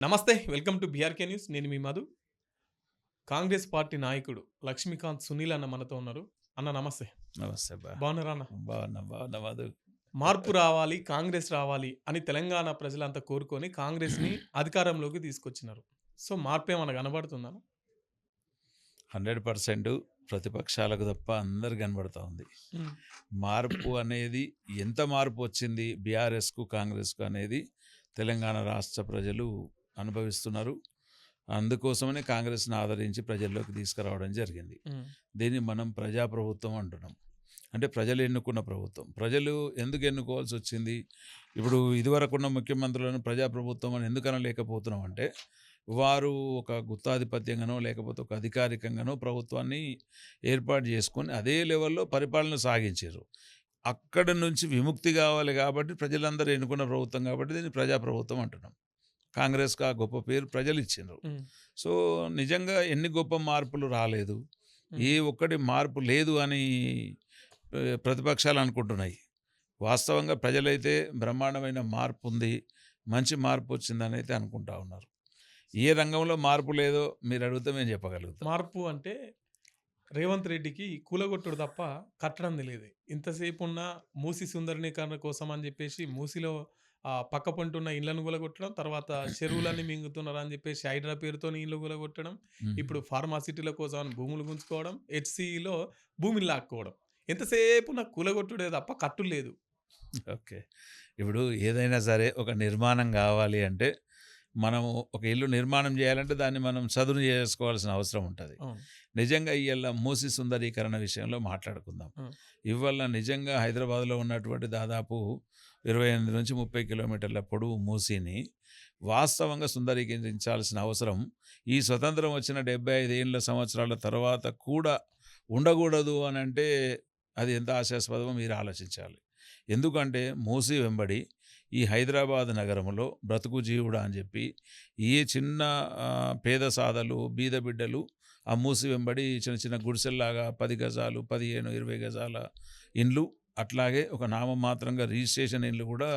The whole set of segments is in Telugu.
నమస్తే. Welcome to BRK news. నేను మీ మధు. కాంగ్రెస్ పార్టీ నాయకుడు లక్ష్మీకాంత్ సునీల్ అన్న మనతో ఉన్నారు. అన్న నమస్తే. నమస్తే బాగున్నారా అన్న? బాగున్నా మధు. మార్పు రావాలి, కాంగ్రెస్ రావాలి అని తెలంగాణ ప్రజలంతా కోరుకొని కాంగ్రెస్‌ని అధికారంలోకి తీసుకొచ్చినారు. సో, మార్పేమన్నా కనబడుతుందా? 100% ప్రతిపక్షాలకు తప్ప అందరికి కనబడతా ఉంది. హ్మ్. మార్పు అనేది ఎంత మార్పు వచ్చింది బీఆర్ఎస్కు కాంగ్రెస్కు అనేది తెలంగాణ రాష్ట్ర ప్రజలు అనుభవిస్తున్నారు. అందుకోసమనే కాంగ్రెస్ని ఆదరించి ప్రజల్లోకి తీసుకురావడం జరిగింది. హ్మ్. దీన్ని మనం ప్రజాప్రభుత్వం అంటున్నాం. అంటే ప్రజలు ఎన్నుకున్న ప్రభుత్వం. ప్రజలు ఎందుకు ఎన్నుకోవాల్సి వచ్చింది? ఇప్పుడు ఇదివరకున్న ముఖ్యమంత్రులను ప్రజాప్రభుత్వం అని ఎందుకు అనలేకపోతున్నాం అంటే, వారు ఒక గుత్తాధిపత్యంగానో లేకపోతే ఒక అధికారికంగానో ప్రభుత్వాన్ని ఏర్పాటు చేసుకొని అదే లెవెల్లో పరిపాలన సాగించారు. అక్కడి నుంచి విముక్తి కావాలి కాబట్టి ప్రజలందరూ ఎన్నుకున్న ప్రభుత్వం కాబట్టి దీన్ని ప్రజాప్రభుత్వం అంటున్నాం. కాంగ్రెస్‌కి ఆ గొప్ప పేరు ప్రజలు ఇచ్చిండ్రు. హ్మ్. సో, నిజంగా ఎన్ని గొప్ప మార్పులు రాలేదు. హ్మ్. ఏ ఒక్కటి మార్పు లేదు అని ప్రతిపక్షాలు అనుకుంటున్నాయి. వాస్తవంగా ప్రజలైతే బ్రహ్మాండమైన మార్పు ఉంది, మంచి మార్పు వచ్చిందని అయితే అనుకుంటా ఉన్నారు. ఏ రంగంలో మార్పు లేదో మీరు అడిగితే మేము చెప్పగలుగుతాం. మార్పు అంటే రేవంత్ రెడ్డికి కూలగొట్టుడు తప్ప కట్టడం తెలీదు. ఇంతసేపున్న మూసీ సుందరీకరణ కోసం అని జెప్పేసి మూసీలో పక్క పొంటున్న ఇళ్ళను కూలగొట్టడం, తర్వాత చెరువులన్నీ మింగుతున్నారని జెప్పేసి హైడ్రా పేరుతోని ఇల్లు కూలగొట్టడం, హుహు. ఇప్పుడు ఫార్మాసిటీల కోసం అని భూములు గుంజుకోవడం, హెచ్‌సీఈలో భూమిని లాక్కోవడం. ఎంతసేపున్న కూలగొట్టుడే తప్ప కట్టుడు లేదు. ఓకే. ఇప్పుడు ఏదైనా సరే ఒక నిర్మాణం కావాలి అంటే, మనము ఒక ఇల్లు నిర్మాణం చేయాలంటే దాన్ని మనం చదును చేసుకోవాల్సిన అవసరం ఉంటది. అవును. నిజంగా ఇయ్యాల మూసీ సుందరీకరణ విషయంలో మాట్లాడుకుందాం. హ్మ్. ఇవాళ నిజంగా హైదరాబాద్‌లో ఉన్నటువంటి దాదాపు 28-30 కిలోమీటర్ల పొడవు మూసీని వాస్తవంగా సుందరీకరించాల్సిన అవసరం ఈ స్వతంత్రం వచ్చిన 75 ఏండ్ల సంవత్సరాల తర్వాత కూడా ఉండకూడదు అనంటే అది ఎంత హాస్యాస్పదమో మీరు ఆలోచించాలి. ఎందుకంటే మూసీ వెంబడి ఈ హైదరాబాద్ నగరంలో బ్రతుకు జీవుడా అని చెప్పి ఏ చిన్న పేద సాదలు, బీద బిడ్డలు ఆ మూసి వెంబడి చిన్న చిన్న గుడిసెల్లాగా 10 గజాలు, 15, 20 గజాల ఇండ్లు, అట్లాగే ఒక నామమాత్రంగా రిజిస్ట్రేషన్ ఇండ్లు కూడా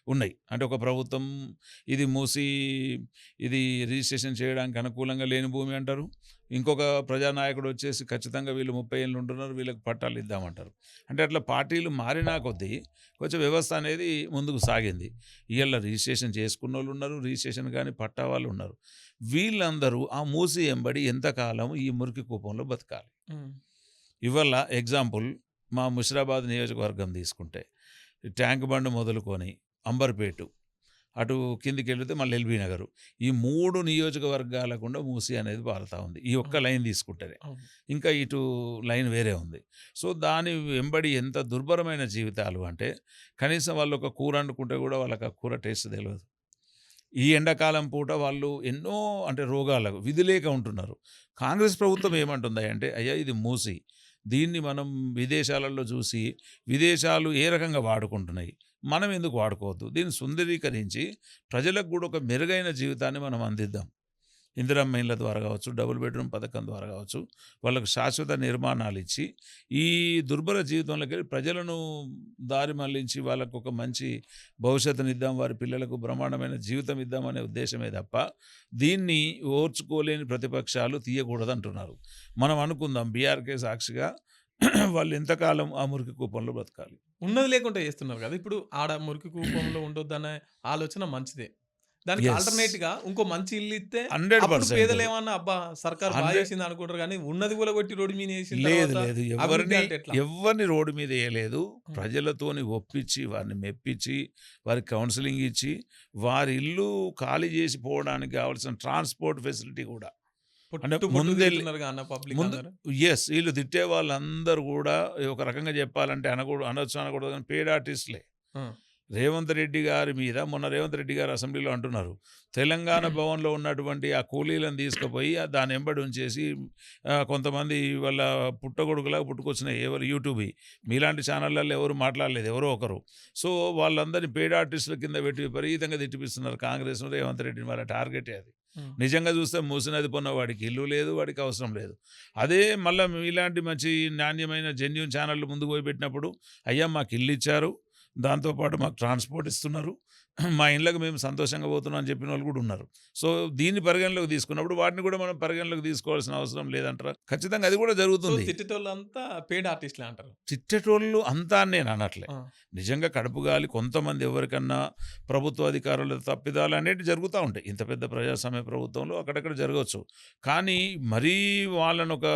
ఉన్నాయి. అంటే ఒక ప్రభుత్వం ఇది మూసి ఇది రిజిస్ట్రేషన్ చేయడానికి అనుకూలంగా లేని భూమి అంటారు. ఇంకొక ప్రజానాయకుడు వచ్చేసి ఖచ్చితంగా వీళ్ళు 30 ఏళ్ళు ఉంటున్నారు, వీళ్ళకి పట్టాలు ఇద్దామంటారు. అంటే అట్లా పార్టీలు మారినా కొద్దీ కొంచెం వ్యవస్థ అనేది ముందుకు సాగింది. ఇవాళ రిజిస్ట్రేషన్ చేసుకున్నోళ్ళు ఉన్నారు, రిజిస్ట్రేషన్ కానీ పట్టా వాళ్ళు ఉన్నారు. వీళ్ళందరూ ఆ మూసి ఎంబడి ఎంతకాలం ఈ మురికి కూపంలో బతకాలి. హ్మ్. ఇవాళ ఎగ్జాంపుల్ మా ముషిరాబాద్ నియోజకవర్గం తీసుకుంటే ట్యాంక్ బండ్ మొదలుకొని అంబర్పేటు అటు కిందికెళ్తే మళ్ళీ ఎల్బీ నగరు. ఈ 3 నియోజకవర్గాల గుండా మూసీ అనేది పారుతా ఉంది. ఈ ఒక్క అవును. లైన్ తీసుకుంటేనే. అవును. ఇంకా ఇటు లైన్ వేరే ఉంది. సో, దాని వెంబడి ఎంత దుర్భరమైన జీవితాలు అంటే, కనీసం వాళ్ళు ఒక కూర వండుకుంటే కూడా వాళ్ళకి ఆ కూర టేస్ట్ తెలవదు. ఈ ఎండాకాలం పూట వాళ్ళు ఎన్నో అంటే రోగాలకు విధి లేక ఉంటున్నారు. కాంగ్రెస్ ప్రభుత్వం ఏమంటుంది అంటే, అయ్యా ఇది మూసి. దీన్ని మనం విదేశాలలో చూసి, విదేశాలు ఏ రకంగా వాడుకుంటున్నాయి. మనం ఎందుకు వాడుకోవద్దు? దీన్ని సుందరీకరించి ప్రజలకు కూడా ఒక మెరుగైన జీవితాన్ని మనం అందిద్దాం. ఇందిరమ్మ ఇళ్ళ ద్వారా కావచ్చు, డబుల్ బెడ్రూమ్ పథకం ద్వారా కావచ్చు, వాళ్ళకు శాశ్వత నిర్మాణాలిచ్చి, ఈ దుర్భర జీవితంలోకెళ్ళి ప్రజలను దారి మళ్లించి వాళ్ళకు ఒక మంచి భవిష్యత్తునిద్దాం, వారి పిల్లలకు బ్రహ్మాండమైన జీవితం ఇద్దామనే ఉద్దేశమే తప్ప, దీన్ని ఓర్చుకోలేని ప్రతిపక్షాలు తీయకూడదంటున్నారు. మనం అనుకుందాం బీఆర్‌కే సాక్షిగా వాళ్ళు ఎంతకాలం ఆ మురికి కూపంలో బ్రతకాలి. ఉన్నది లేకుండా చేస్తున్నారు గదా! ఇప్పుడు ఆడ మురికి కూపంలో ఉండొద్దనే ఆలోచన మంచిదే. దానికి యెస్. ఆల్టర్‌నేట్‌గా ఇంకో మంచి ఇల్లు ఇత్తే అప్పుడు 100% పేదలేమన్నా అబ్బా! సర్కార్ బా 100 చేసింది అనుకుంటారు గానీ, ఉన్నది కూలగొట్టి రోడ్డు మీద ఏసిన లేదు. తర్వాత లేదు. అభివృద్ధి అంటే ఎట్లా? ఎవ్వరిని రోడ్డు మీద ఎయలేదు. హ్మ్. ప్రజలతోని ఒప్పించి, వారిని మెప్పించి, వారికి కౌన్సెలింగ్ ఇచ్చి, వారి ఇల్లు ఖాళీ చేసి పోవడానికి కావాల్సిన ట్రాన్స్‌పోర్ట్ ఫెసిలిటీ కూడా. అంటే పొట్టు పొట్టు ముందెళ్ళి తిడుతున్నారుగా అన్న పబ్లిక్ ముందు అందరూ. యెస్. ఈళ్ళు తిట్టే వాళ్ళందరూ గూడా ఒక రకంగా చెప్పాలంటే అనొచ్చు అనకూడదు గానీ పెయిడ్ ఆర్టిస్ట్‌లే. ఆ! రేవంత్ రెడ్డి గారి మీద మొన్న రేవంత్ రెడ్డి గారు అసెంబ్లీలో అంటున్నారు. తెలంగాణ భవన్‌లో ఉన్నటువంటి ఆ కూలీలను తీసుకుపోయి దాని ఎంబడి ఉంచేసి కొంతమంది వాళ్ళ పుట్టగొడుగులాగా పుట్టుకొచ్చినాయి. ఎవరు యూట్యూబీ. మీలాంటి ఛానళ్ళల్లో ఎవరు మాట్లాడలేదు. ఎవరో ఒకరు. సో, వాళ్ళందరిని పెయిడ్ ఆర్టిస్టుల కింద పెట్టి విపరీతంగా తిట్టిపిస్తున్నారు కాంగ్రెస్‌ను, రేవంత్ రెడ్డిని. వాళ్ళ టార్గెటే అది. హ్మ్. నిజంగా చూస్తే మూసి నది పొన్న వాడికి ఇల్లు లేదు, వాడికి అవసరం లేదు. అదే మళ్ళా మీలాంటి మంచి నాణ్యమైన జెన్యూన్ ఛానళ్ళు ముందుకు పోయి పెట్టినప్పుడు, అయ్యా మాకు ఇల్లు ఇచ్చారు, దాంతో పాటు మాకు ట్రాన్స్‌పోర్ట్ ఇస్తున్నారు. మా ఇళ్ళకి మేము సంతోషంగా పోతున్నాం అని చెప్పిన వాళ్ళు కూడా ఉన్నారు. సో, దీన్ని పరిగణలోకి తీసుకున్నప్పుడు వాటిని కూడా మనం పరిగణలోకి తీసుకోవాల్సిన అవసరం లేదంటారా? ఖచ్చితంగా అది కూడా సో, జరుగుతుంది. తిట్టేటోళ్ళంతా పెయిడ్ ఆర్టిస్ట్‌లే అంటారు. తిట్టేటోళ్ళు అంతా అని నేను అనట్లే. ఆ! నిజంగా కడుపు గాలి కొంతమంది ఎవరికన్నా ప్రభుత్వ అధికారుల తప్పిదాలు అనేటివి జరుగుతా ఉంటాయి. ఇంత పెద్ద ప్రజాస్వామ్య ప్రభుత్వంలో అక్కడక్కడ జరగవచ్చు. కానీ మరీ వాళ్ళని ఒక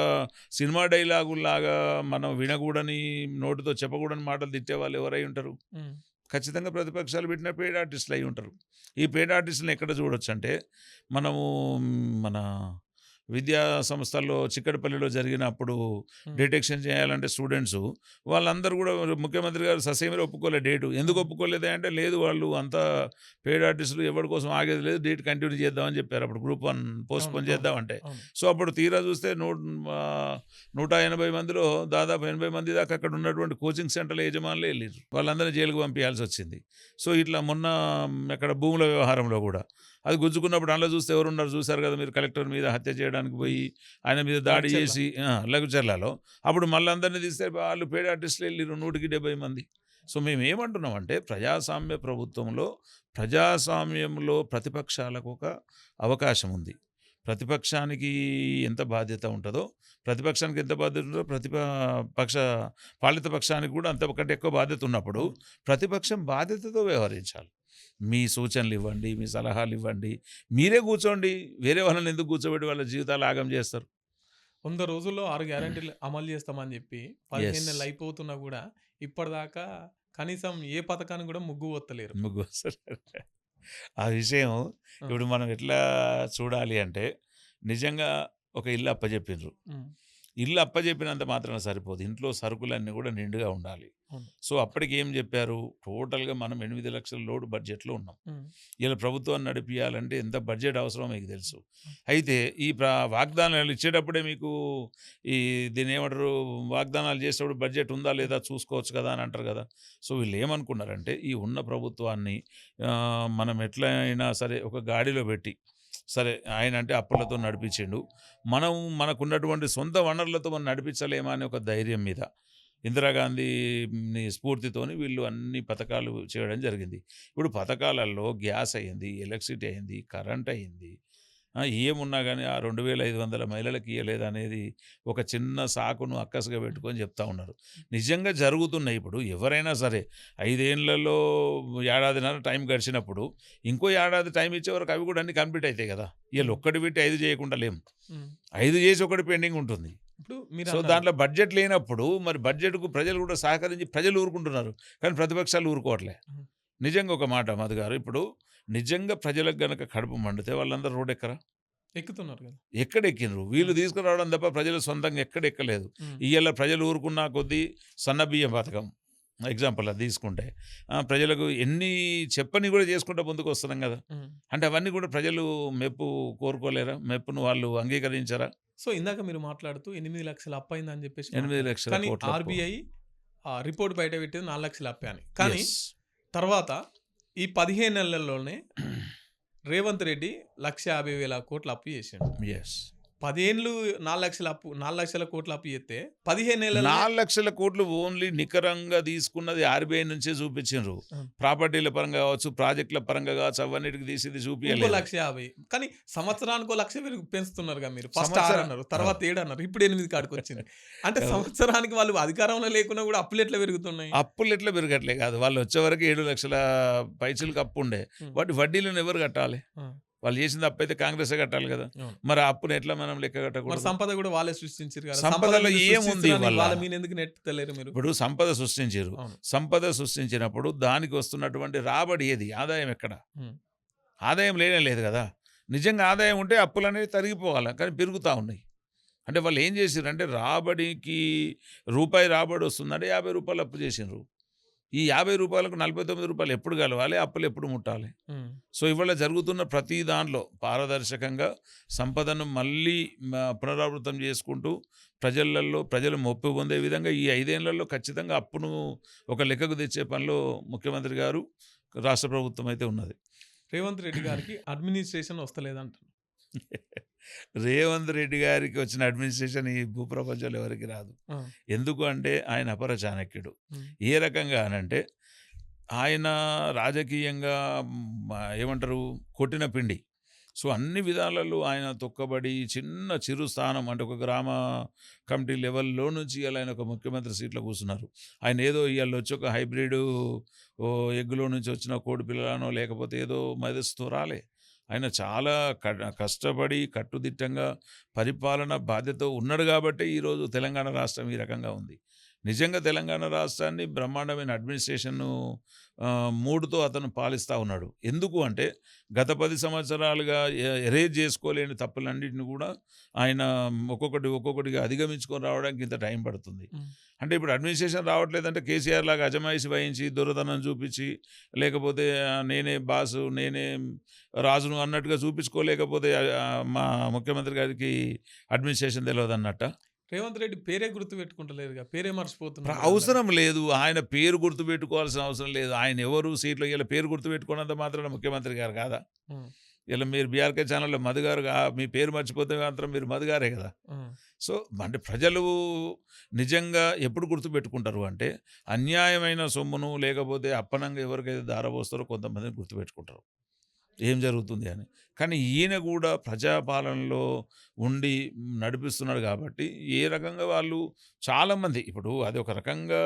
సినిమా డైలాగుల్లాగా మనం వినగూడని, నోటితో చెప్పకూడని మాటలు తిట్టేవాళ్ళు ఎవరై ఉంటారు? హ్మ్. ఖచ్చితంగా ప్రతిపక్షాలు పెట్టిన పెయిడ్ ఆర్టిస్టులు అయి ఉంటారు. ఈ పెయిడ్ ఆర్టిస్టులను ఎక్కడ చూడొచ్చంటే, మనము మన విద్యా సంస్థల్లో చిక్కడపల్లిలో జరిగినప్పుడు హ్మ్. డిటెక్షన్ చేయాలంటే స్టూడెంట్సు వాళ్ళందరూ కూడా ముఖ్యమంత్రి గారు ససేమిరా ఒప్పుకోలే డేటు. ఎందుకు హ్మ్. ఒప్పుకోలేదే అంటే, లేదు వాళ్ళు అంతా పెయిడ్ ఆర్టిస్టులు ఎవరి కోసం ఆగేది లేదు. డేట్ కంటిన్యూ చేద్దామని చెప్పారు. అప్పుడు గ్రూప్ 1 అవును. పోస్ట్‌పోన్ అవును. చేద్దామంటే. అవును. సో, అప్పుడు తీరా చూస్తే 180 మందిలో దాదాపు 80 మంది దాకా అక్కడ ఉన్నటువంటి కోచింగ్ సెంటర్ల యజమానులే ఎళ్ళిర్రు. వాళ్ళందరినీ జైలుకి పంపియాల్సొచ్చింది. సో, ఇట్లా మొన్న అక్కడ భూముల వ్యవహారంలో గూడా అది గుంజుకున్నప్పుడు అందులో చూస్తే ఎవరున్నారు చూసారు కదా మీరు, కలెక్టర్ మీద హత్య చేయడానికి హ్మ్. పోయి ఆయన మీద దాడి లగ్చర్ల. చేసి లఘుచర్లలో అప్పుడు మళ్ళీ అందరినీ తీస్తే వాళ్ళు పేడ ఆర్టిస్టులు వెళ్ళిర్రు 170 మంది. సో, మేమేమంటున్నామంటే ప్రజాస్వామ్యంలో ప్రతిపక్షాలకు ఒక అవకాశం ఉంది. ప్రతిపక్షానికి ఎంత బాధ్యత ఉంటుందో, ప్రతిపక్షానికి ఎంత బాధ్యత ఉంటుందో పక్ష పాలిత పక్షానికి కూడా అంతకంటే ఎక్కువ బాధ్యత ఉన్నప్పుడు అవును. ప్రతిపక్షం బాధ్యతతో వ్యవహరించాలి. మీ సూచనలు ఇవ్వండి, మీ సలహాలు ఇవ్వండి. మీరే కూర్చోండి. వేరే వాళ్ళని ఎందుకు కూర్చోబెట్టి వాళ్ళ జీవితాలు ఆగం చేస్తారు? 100 రోజుల్లో 6 గ్యారంటీలు అమలు చేస్తామని చెప్పి 15 యెస్. నెలలు అయిపోతున్నా గూడా ఇప్పటిదాకా కనీసం ఏ పథకానికి గూడా ముగ్గు ఒత్తలేరు. ముగ్గు అసలు ఆ విషయం ఆ! ఇప్పుడు మనం ఎట్లా చూడాలి అంటే, నిజంగా ఒక ఇల్లు అప్పజెప్పిండ్రు. హ్మ్. ఇల్లు అప్పజెప్పినంత మాత్రాన సరిపోదు. ఇంట్లో సరుకులన్నీ కూడా నిండుగా ఉండాలి. అవును. సో, అప్పటికి ఏం చెప్పారు? టోటల్‌గా మనం 8,00,000 లోటు బడ్జెట్‌లో ఉన్నాం. హ్మ్. ఇలా ప్రభుత్వాన్ని నడిపియాలంటే ఎంత బడ్జెట్ అవసరమో మీకు తెలుసు. హ్మ్. అయితే ఈ వాగ్దానాలు ఇచ్చేటప్పుడే మీకు ఈ దీన్నేమంటారు, వాగ్దానాలు చేసేటప్పుడు బడ్జెట్ ఉందా లేదా చూసుకోవచ్చు కదా అని అంటారు కదా! సో, వీళ్ళేమనుకున్నారంటే ఈ ఉన్న ప్రభుత్వాన్ని మనం ఎట్లయినా సరే ఒక గాడిలో పెట్టి, సరే ఆయనంటే అప్పులతో నడిపించిండు. మనం మనకున్నటువంటి సొంత వనరులతో మనం నడిపించలేమా అనే ఒక ధైర్యం మీద ఇందిరాగాంధీని స్ఫూర్తితోని వీళ్ళు అన్ని పథకాలు చేయడం జరిగింది. ఇప్పుడు పథకాలలో గ్యాస్ అయింది, ఎలక్ట్రిసిటీ అయింది, కరెంట్ అయింది. ఏమున్నా గానీ ఆ 2,500 మహిళలకు ఇయ్యలేదనేది ఒక చిన్న సాకును అక్కసుగా పెట్టుకొని చెప్తా ఉన్నారు. నిజంగా జరుగుతున్నాయి. ఇప్పుడు ఎవరైనా సరే 5 ఏళ్లలో ఏడాదిన్నర టైం గడిచినప్పుడు ఇంకో ఏడాది టైం ఇచ్చే వరకు అవి కూడా అన్నీ కంప్లీట్ అయితాయి కదా! ఈళ్ళు హ్మ్. ఒక్కటి పెట్టి 5 చేయకుండా లేము. హ్మ్. 5 చేసి ఒకటి పెండింగ్ ఉంటుంది. ఇప్పుడు సో, మీరన్నారు. దాంట్లో బడ్జెట్ లేనప్పుడు మరి బడ్జెట్‌కు ప్రజలు కూడా సహకరించి ప్రజలు ఊరుకుంటున్నారు. కానీ ప్రతిపక్షాలు ఊరుకోవట్లే. హ్మ్. నిజంగా ఒక మాట మధు గారు, ఇప్పుడు నిజంగా ప్రజలకు గనక కడుపు మండితే వాళ్ళందరూ రోడ్డెక్కరా? ఎక్కుతున్నారు గదా! ఎక్కడెక్కినరు? వీళ్ళు హ్మ్. తీసుకురావడం తప్ప ప్రజలు సొంతంగా ఎక్కడెక్కలేదు. హ్మ్. ఇయ్యాల ప్రజలు ఊరుకున్న కొద్దీ సన్నబియ్యం పథకం ఎగ్జాంపుల్ అది తీసుకుంటే ప్రజలకు ఎన్ని చెప్పని కూడా చేసుకుంటూ ముందుకొస్తున్నాం గదా! హ్మ్. అంటే అవన్నీ కూడా ప్రజలు మెప్పు కోరుకోలేరా? మెప్పును వాళ్ళు అంగీకరించరా? సో, ఇందాక మీరు మాట్లాడుతూ 8,00,000 అప్పయిందని జెప్పేసి 8,00,000 కానీ కోట్ల అప్పు. ఆర్‌బీఐ రిపోర్ట్ బయట పెట్టేది 4,00,000 అప్పే అని. కానీ యెస్. తర్వాత ఈ 15 నెలల్లోనే రేవంత్ రెడ్డి 1,50,000 అప్పు చేసిండు. యెస్. 10 ఏండ్లు 4,00,000 అప్పు 4,00,000 అప్పు చేస్తే 15 నెలల్లోనే 4,00,000 ఓన్లీ నికరంగా తీసుకున్నది ఆర్‌బీఐ నుంచే చూపించిండ్రు. ఆ! ప్రాపర్టీల పరంగా కావచ్చు, ప్రాజెక్ట్‌ల పరంగా కావచ్చు, అవన్నిటికి తీసింది ఇంకో చూపియలేదు. 1,50,000 కానీ సంవత్సరానికో 1,00,000 పెంచుతున్నారుగా మీరు. ఫస్ట్ 6 సంవత్సరం అన్నారు. ఆ! తర్వాత 7 అన్నారు. ఇప్పుడు 8 కాడికొచ్చింది. అంటే కాదు. సంవత్సరానికి వాళ్ళు అధికారంలో లేకున్నా గూడా అప్పులెట్లా పెరుగుతున్నాయి? అప్పులెట్లా పెరగట్లే కాదు. వాళ్ళొచ్చేవరకు 7,00,000 పైచిలకు అప్పుండే. హ్మ్. వాటి వడ్డీలను ఎవరు కట్టాలి? ఆ! వాళ్ళు చేసింది అప్పైతే కాంగ్రెసే కట్టాలి కదా! అవును. మరి ఆ అప్పుని ఎట్లా మనం లెక్క మరి కట్టకూడదు? సంపద గూడా వాళ్ళే సృష్టించిర్రు గదా! సంపద సంపదలో మీరు ఏముంది సృష్టిస్తురని ఇవాళ? వాళ్ళ మీదెందుకు నెట్టుతలేరు మీరు? ఇప్పుడు సంపద సృష్టించిర్రు. అవును. సంపద సృష్టించినప్పుడు దానికి వస్తున్నటువంటి రాబడి ఏది? ఆదాయం ఎక్కడ? హ్మ్. ఆదాయం లేనే లేదు గదా! నిజంగా ఆదాయం ఉంటే అప్పులనేవి తరిగిపోవాల. కానీ పెరుగుతా ఉన్నాయి. అంటే వాళ్ళు ఏం చేసిర్రంటే రాబడికి రూపాయి రాబడి వస్తుందంటే రూ. 50 అప్పు చేసిండ్రు. ఈ రూ. 50కు రూ. 49 ఎప్పుడు కలవాలి? అప్పులు ఎప్పుడు ముట్టాలి? హ్మ్. సో, ఇవాళ జరుగుతున్న ప్రతి దాంట్లో పారదర్శకంగా సంపదను మళ్ళీ పునరావృతం చేసుకుంటూ ప్రజలు మొప్పు పొందే విధంగా ఈ 5 ఏళ్లలో ఖచ్చితంగా అప్పును ఒక లెక్కకు తెచ్చే పనిలో ముఖ్యమంత్రి గారు, రాష్ట్ర ప్రభుత్వం అయితే ఉన్నది. రేవంత్ రెడ్డి గారికి అడ్మినిస్ట్రేషన్ వస్తలేదంటున్నారు. రేవంత్ రెడ్డి గారికి వచ్చిన అడ్మినిస్ట్రేషన్ ఈ భూప్రపంచంలో ఎవరికీ రాదు. ఆ! ఎందుకు అంటే ఆయన అపర చాణక్యుడు. హ్మ్. ఏ రకంగా అనంటే ఆయన రాజకీయంగా ఏమంటారు కొట్టిన పిండి. సో, అన్ని విధాలలో ఆయన తొక్కబడి చిరు స్థానం అంటే ఒక గ్రామ కమిటీ లెవెల్‌లో నుంచి ఇయాల ఆయన ఒక ముఖ్యమంత్రి సీట్‌లో కూర్చున్నారు. ఆయన ఏదో ఇయాలొచ్చి ఒక హైబ్రిడు ఎగ్‌లో నుంచి వచ్చిన కోడి పిల్లలనో లేకపోతే ఏదో మేధస్సుతో రాలే. ఆయన చాలా కష్టపడి కట్టుదిట్టంగా పరిపాలన బాధ్యత ఉన్నాడు గాబట్టే ఈరోజు తెలంగాణ రాష్ట్రం ఈ రకంగా ఉంది. నిజంగా తెలంగాణ రాష్ట్రాన్ని బ్రహ్మాండమైన అడ్మినిస్ట్రేషను మూడ్‌తో అతను పాలిస్తా ఉన్నాడు. ఎందుకు అంటే గత 10 సంవత్సరాలుగా ఎరేజ్ చేసుకోలేని తప్పులన్నిటిని కూడా ఆయన ఒక్కొక్కటిగా అధిగమించుకొని రావడానికి ఇంత టైం పడుతుంది. హ్మ్. అంటే ఇప్పుడు అడ్మినిస్ట్రేషన్ రావట్లేదంటే కేసీఆర్ లాగా అజమాయిషీ వహించి, దొరతనం చూపించి, లేకపోతే నేనే బాసు, నేనే రాజును అన్నట్టుగా చూపించుకోలేకపోతే మా ముఖ్యమంత్రి గారికి అడ్మినిస్ట్రేషన్ తెలవదన్నట్టా? రేవంత్ రెడ్డి పేరే గుర్తుపెట్టుకుంటలేరుగా. పేరే మర్చిపోతున్నారు గదా! అందరూ. అవసరం లేదు. ఆయన పేరు గుర్తుపెట్టుకోవాల్సిన అవసరం లేదు. ఆయన ఎవరు సీట్‌లో ఇలా పేరు గుర్తుపెట్టుకున్నంత మాత్రాన ముఖ్యమంత్రి గారు కాదా? హ్మ్. ఇలా మీరు బీఆర్‌కే ఛానెల్‌లో మధు గారు మీ పేరు మర్చిపోతే మాత్రం మీరు మధు గారే కదా! హ్మ్. సో, అంటే ప్రజలు నిజంగా ఎప్పుడు గుర్తుపెట్టుకుంటారు అంటే, అన్యాయమైన సొమ్మును లేకపోతే అప్పనంగా ఎవరికైతే ధారపోస్తారో కొంతమందిని గుర్తుపెట్టుకుంటారు. ఏం జరుగుతుంది అని. కానీ ఈయన కూడా ప్రజాపాలనలో ఉండి నడిపిస్తున్నాడు కాబట్టి, ఏ రకంగా వాళ్ళు చాలామంది ఇప్పుడు అది ఒక రకంగా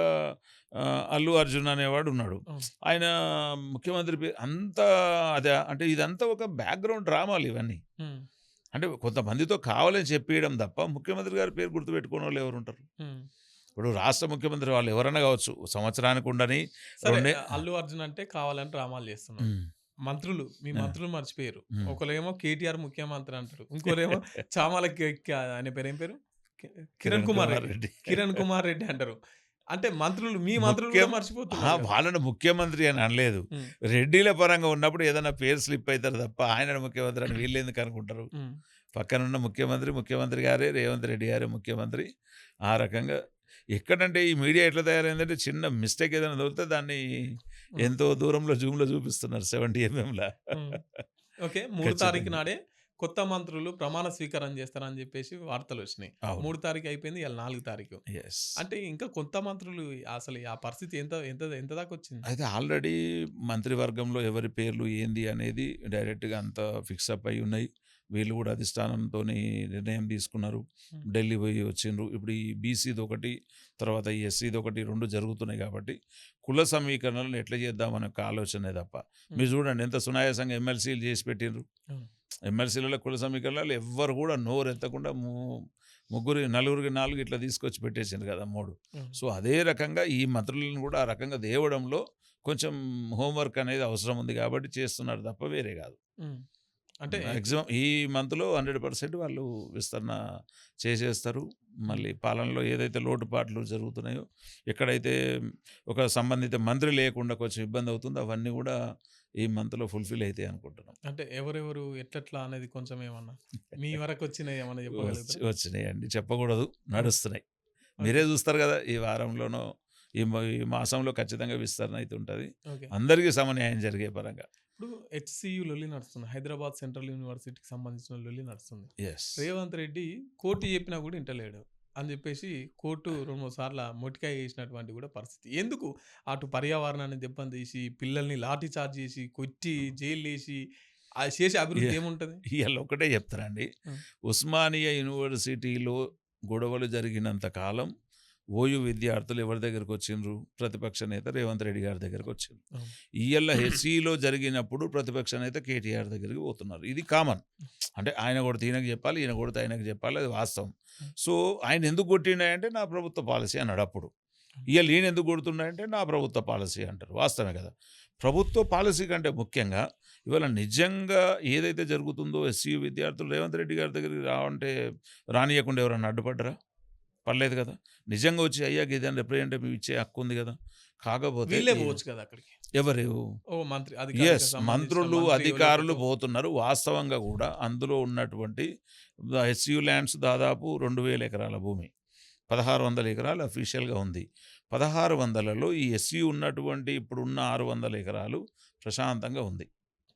అల్లు అర్జున్ అనేవాడు ఉన్నాడు. అవును. ఆయన ముఖ్యమంత్రి అంతా అదా అంటే ఇదంతా ఒక బ్యాక్‌గ్రౌండ్ డ్రామాలు ఇవన్నీ. హ్మ్. అంటే కొంతమందితో కావాలని చెప్పియడం తప్ప ముఖ్యమంత్రి గారి పేరు గుర్తుపెట్టుకున్నోళ్ళు ఎవరుంటారు? హ్మ్. ఇప్పుడు రాష్ట్ర ముఖ్యమంత్రి వాళ్ళు ఎవరైనా కావచ్చు. సంవత్సరానికి ఉండని సరే రెండే అల్లు అర్జున్ అంటే కావాలని డ్రామాలు చేస్తున్నాడు. హ్మ్. మంత్రులు మీ ఆ! మంత్రులు మర్చిపోయారు. హ్మ్. ఒకళ్ళేమో కేటీఆర్ ముఖ్యమంత్రి అంటారు. ఇంకోరేమో చామల ఆయన పేరేం పేరు? కి కిరణ్ కిరణ్ కుమార్ కుమార్ రెడ్డి. రెడ్డి. కిరణ్ కుమార్ రెడ్డి అంటారు. అంటే మీ మంత్రులు కూడా ముఖ్యం మర్చిపోతున్నారు కదా! వాళ్ళని ముఖ్యమంత్రి అని అనలేదు. హ్మ్. రెడ్డిల పరంగా ఉన్నప్పుడు ఏదైనా పేరు స్లిప్ అయితారు తప్ప ఆయనను ముఖ్యమంత్రి అని వీళ్ళెందుకు అనుకుంటారు? హ్మ్. పక్కనున్న ముఖ్యమంత్రి గారే రేవంత్ రెడ్డి గారే ముఖ్యమంత్రి. ఆ రకంగా ఎక్కడంటే ఈ మీడియా ఎట్లా తయారైందంటే చిన్న మిస్టేక్ ఏదైనా దొరికితే దాన్ని హ్మ్. ఎంతో దూరంలో జూమ్‌లో చూపిస్తున్నారు 70 ఎంఎంలా. హ్మ్. ఓకే. 3 తారీఖు ఖచ్చితంగా. నాడే కొత్త మంత్రులు ప్రమాణ స్వీకారం చేస్తారని చెప్పేసి వార్తలొచ్చినాయి. అవును. 3 తారీఖు అయిపోయింది. ఇయాల 4 తారీఖు. యెస్. అంటే ఇంకా కొత్త మంత్రులు అసలు ఆ పరిస్థితి ఎంత ఎంత ఎంత దాకొచ్చింది? అయితే ఆల్రెడీ మంత్రివర్గంలో ఎవరి పేర్లు ఏంది అనేది డైరెక్ట్‌గా అంతా ఫిక్సప్ అయ్యి ఉన్నాయి. వీళ్ళు కూడా అధిష్టానంతోని నిర్ణయం తీసుకున్నారు. హ్మ్. ఢిల్లీ పోయి వచ్చిండ్రు. ఇప్పుడు ఈ బీసీదొకటి, తర్వాత ఈ ఎస్సీదొకటి 2 జరుగుతున్నాయి కాబట్టి, కుల సమీకరణలను ఎట్లా చేద్దామనే ఒక ఆలోచనే తప్ప. హ్మ్. మీరు చూడండి ఎంత సునాయాసంగా ఎమ్మెల్సీలు చేసి పెట్టిండ్రు. అవును. ఎమ్మెల్సీలలో కుల సమీకరణాలు ఎవ్వరు కూడా నోరెత్తకుండా ముగ్గురు, నలుగురికి 4 ఇట్లా తీసుకొచ్చి పెట్టేసిండ్రు కదా! 3. అవును. సో, అదే రకంగా ఈ మంత్రులను కూడా ఆ రకంగా దేవడంలో కొంచెం హోంవర్క్ అనేది అవసరం ఉంది కాబట్టి చేస్తున్నారు తప్ప వేరే కాదు. హ్మ్. అంటే మాక్సిమం ఈ మంత్‌లో 100% వాళ్ళు విస్తరణ చేసేస్తారు. హ్మ్. మళ్ళీ పాలనలో ఏదైతే లోటుపాట్లు జరుగుతున్నాయో, ఎక్కడైతే ఒక సంబంధిత మంత్రి లేకుండా కొంచెం ఇబ్బందవుతుందో అవన్నీ కూడా ఈ మంత్‌లో ఫుల్‌ఫిల్ అయితాయి అనుకుంటున్నాం. అంటే ఎవరెవరు ఎట్లెట్లా అనేది కొంచెం ఏమన్నా మీ వరకొచ్చినయి ఏమన్నా చెప్పగలుగుతారా? వచ్చినాయండి. చెప్పకూడదు. హ్మ్. నడుస్తున్నాయి. మీరే ఓకే. చూస్తారు గదా! ఈ వారంలోనో, ఈ మాసంలో ఖచ్చితంగా విస్తరణ అయితుంటది. ఓకే. అందరికీ సమన్యాయం జరిగే పరంగా. ఇప్పుడు హెచ్‌సీయూ లొల్లి నడుస్తుంది. హైదరాబాద్ సెంట్రల్ యూనివర్సిటీకి సంబంధించిన లొల్లి నడుస్తుంది. యెస్. రేవంత్ రెడ్డి కోర్టు చెప్పినా కూడా ఇంటలేడు అని చెప్పేసి కోర్టు 2, 3 సార్ల మొట్టికాయ ఏసినటువంటి కూడా పరిస్థితి. ఎందుకు అటు పర్యావరణాన్ని దెబ్బతీసి, పిల్లల్ని లాఠీ చార్జ్ చేసి, కొట్టి, జైల్లేసి చేసే ఇయ అభివృద్ధి ఏముంటది? ఇయాల ఒకటే చెప్తానండి. హ్మ్. ఉస్మానియా యూనివర్సిటీలో గొడవలు జరిగినంత కాలం ఓయూ విద్యార్థులు ఎవరి దగ్గరకొచ్చిండ్రు? ప్రతిపక్ష నేత రేవంత్ రెడ్డి గారి దగ్గరకొచ్చిండ్రు. అవును. ఇయ్యాల హెచ్‌సీలో జరిగినప్పుడు ప్రతిపక్ష నేత కేటీఆర్ దగ్గరికి పోతున్నారు. ఇది కామన్. అంటే ఆయన కొడితే ఈయనకి చెప్పాలి, ఈయన కొడితే ఆయనకి చెప్పాలి. అది వాస్తవం. హ్మ్. సో, ఆయన ఎందుకు కొట్టిండంటే నా ప్రభుత్వ పాలసీ అన్నాడు అప్పుడు. హ్మ్. ఇయాల ఈయన ఎందుకు కొడుతున్నాడంటే నా ప్రభుత్వ పాలసీ అంటారు. వాస్తవమే కదా! ప్రభుత్వ పాలసీ కంటే ముఖ్యంగా ఇవాళ నిజంగా ఏదైతే జరుగుతుందో ఎస్సీయూ విద్యార్థులు రేవంత్ రెడ్డి గారి దగ్గరికి రానీయకుండా ఎవరన్నా అడ్డుపడ్డారా? పడలేదు కదా! నిజంగా వచ్చి అయ్యా గిదేనా రిప్రజెంటేటివ్ ఇచ్చే హక్కు ఉంది కదా! కాకపోతే వీళ్ళే పోవచ్చు కదా అక్కడికి. ఎవరు? ఓ మంత్రి అధికారికి సంబంధించిన మంత్రులు, మంత్రి అధికారులు లేకపోతే పోతున్నారు. వాస్తవంగా గూడా అందులో ఉన్నటువంటి హెచ్‌సీయూ ల్యాండ్స్ దాదాపు 2000 ఎకరాల భూమి. 1600 ఎకరాలు అఫీషియల్‌గా ఉంది. 1600లలో ఈ ఎస్సీ ఉన్నటువంటి ఇప్పుడున్న 600 ఎకరాలు ప్రశాంతంగా ఉంది.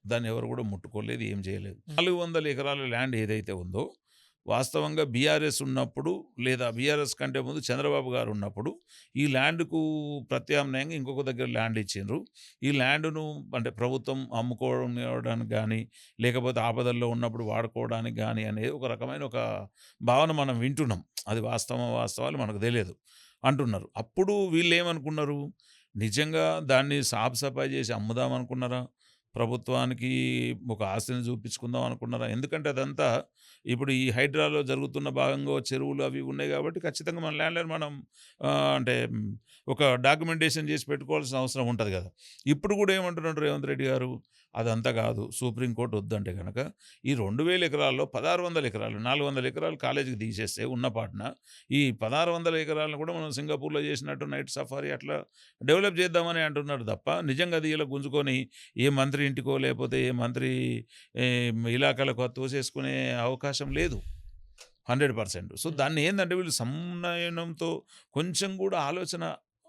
దాన్ని ఎవరు కూడా ముట్టుకోలేదు, ఏం చేయలేదు. హ్మ్. 400 ఎకరాల ల్యాండ్ ఏదైతే ఉందో వాస్తవంగా బీఆర్ఎస్ ఉన్నప్పుడు లేదా బీఆర్ఎస్ కంటే ముందు చంద్రబాబు గారు ఉన్నప్పుడు ఈ ల్యాండ్‌కు ప్రత్యామ్నాయంగా ఇంకొక దగ్గర ల్యాండ్ ఇచ్చిండ్రు. ఈ ల్యాండ్‌ను అంటే ప్రభుత్వం అమ్ముకోవడానికి గానీ, లేకపోతే ఆపదల్లో ఉన్నప్పుడు వాడుకోవడానికి గానీ అనేది ఒక రకమైన ఒక భావన మనం వింటున్నాం. అది వాస్తవాలు మనకు తెలియదు అంటున్నారు. అప్పుడు వీళ్ళేమనుకున్నారు? నిజంగా దాన్ని సాఫ్ సఫాయి చేసి అమ్ముదాం అనుకున్నారా? ప్రభుత్వానికి ఒక ఆస్తిని చూపించుకుందాం అనుకున్నారా? ఎందుకంటే అదంతా ఇప్పుడు ఈ హైడ్రాలో జరుగుతున్న భాగంగా చెరువులు అవి ఉన్నాయి కాబట్టి ఖచ్చితంగా మన ల్యాండ్‌లని మనం అంటే ఒక డాక్యుమెంటేషన్ చేసి పెట్టుకోవాల్సిన అవసరం ఉంటది గదా! ఇప్పుడు గూడా ఏమంటున్నాడు రేవంత్ రెడ్డి గారు, అదంతా గాదు సుప్రీంకోర్టు వద్దంటే గనక ఈ 2000 ఎకరాల్లో 1600 ఎకరాలు 400 ఎకరాలు కాలేజీకి తీసేస్తే ఉన్న పాటున ఈ 1600 ఎకరాలను కూడా మనం సింగపూర్‌లో చేసినట్టు నైట్ సఫారీ అట్లా డెవలప్ చేద్దామని అంటున్నారు తప్ప నిజంగా అది ఇలా గుంజుకొని ఏ మంత్రి ఇంటికో లేకపోతే ఏ మంత్రి ఇలాకాలకో తోసేసుకునే అవకాశం లేదు. 100%. సో, హ్మ్. దాన్నేందంటే వీళ్ళు సంనయనంతో కొంచెం గూడా ఆలోచన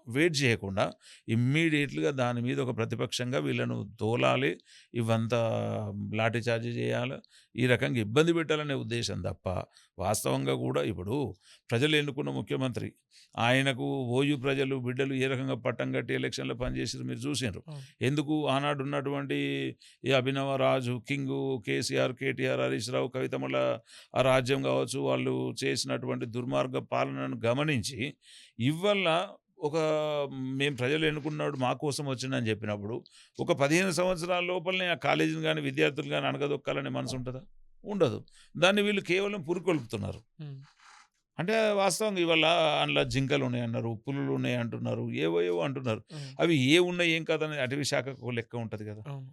వెయిట్ జేయకుండా ఇమ్మీడియేట్‌గా దాని మీద ఒక ప్రతిపక్షంగా వీళ్ళను తోలాలి. ఇవంతా లాఠీ చార్జ్ జేయాల. ఈ రకంగా ఇబ్బంది పెట్టాలనే ఉద్దేశం తప్ప, వాస్తవంగా గూడా ఇప్పుడు ప్రజలు ఎన్నుకున్న ముఖ్యమంత్రి, ఆయనకు ఓయూ ప్రజలు, బిడ్డలు ఏ రకంగా పట్టం కట్టి ఎలక్షన్‌లో పనిచేసిర్రు మీరు చూసిండ్రు. అవును. ఎందుకు ఆనాడున్నటువంటి ఈ అభినవ రాజు, కింగు, కేసీఆర్, కేటీఆర్, హరీష్ రావు, కవితమ్మల ఆ రాజ్యం కావచ్చు, వాళ్ళు చేసినటువంటి దుర్మార్గ పాలనను గమనించి, ఇవ్వల్ల ఒక మేము ప్రజలు ఎన్నుకున్నాడు మా కోసం వచ్చిండని చెప్పినప్పుడు, ఒక 15 సంవత్సరాల లోపలనే ఆ కాలేజీని గాని, విద్యార్థులు గాని అణగదొక్కాలనే మనసు ఉంటదా? ఉండదు. దాన్ని వీళ్ళు కేవలం పురికొల్పుతున్నారు. హ్మ్. అంటే వాస్తవంగా ఇవాళ అందులో జింకలున్నాయన్నారు, పులులున్నాయంటున్నారు, ఏవో ఏవో అంటున్నారు. హ్మ్. అవి ఏవున్నాయి, ఏం కథని అటవీ శాఖకు ఒక లెక్క ఉంటది గదా! అవును.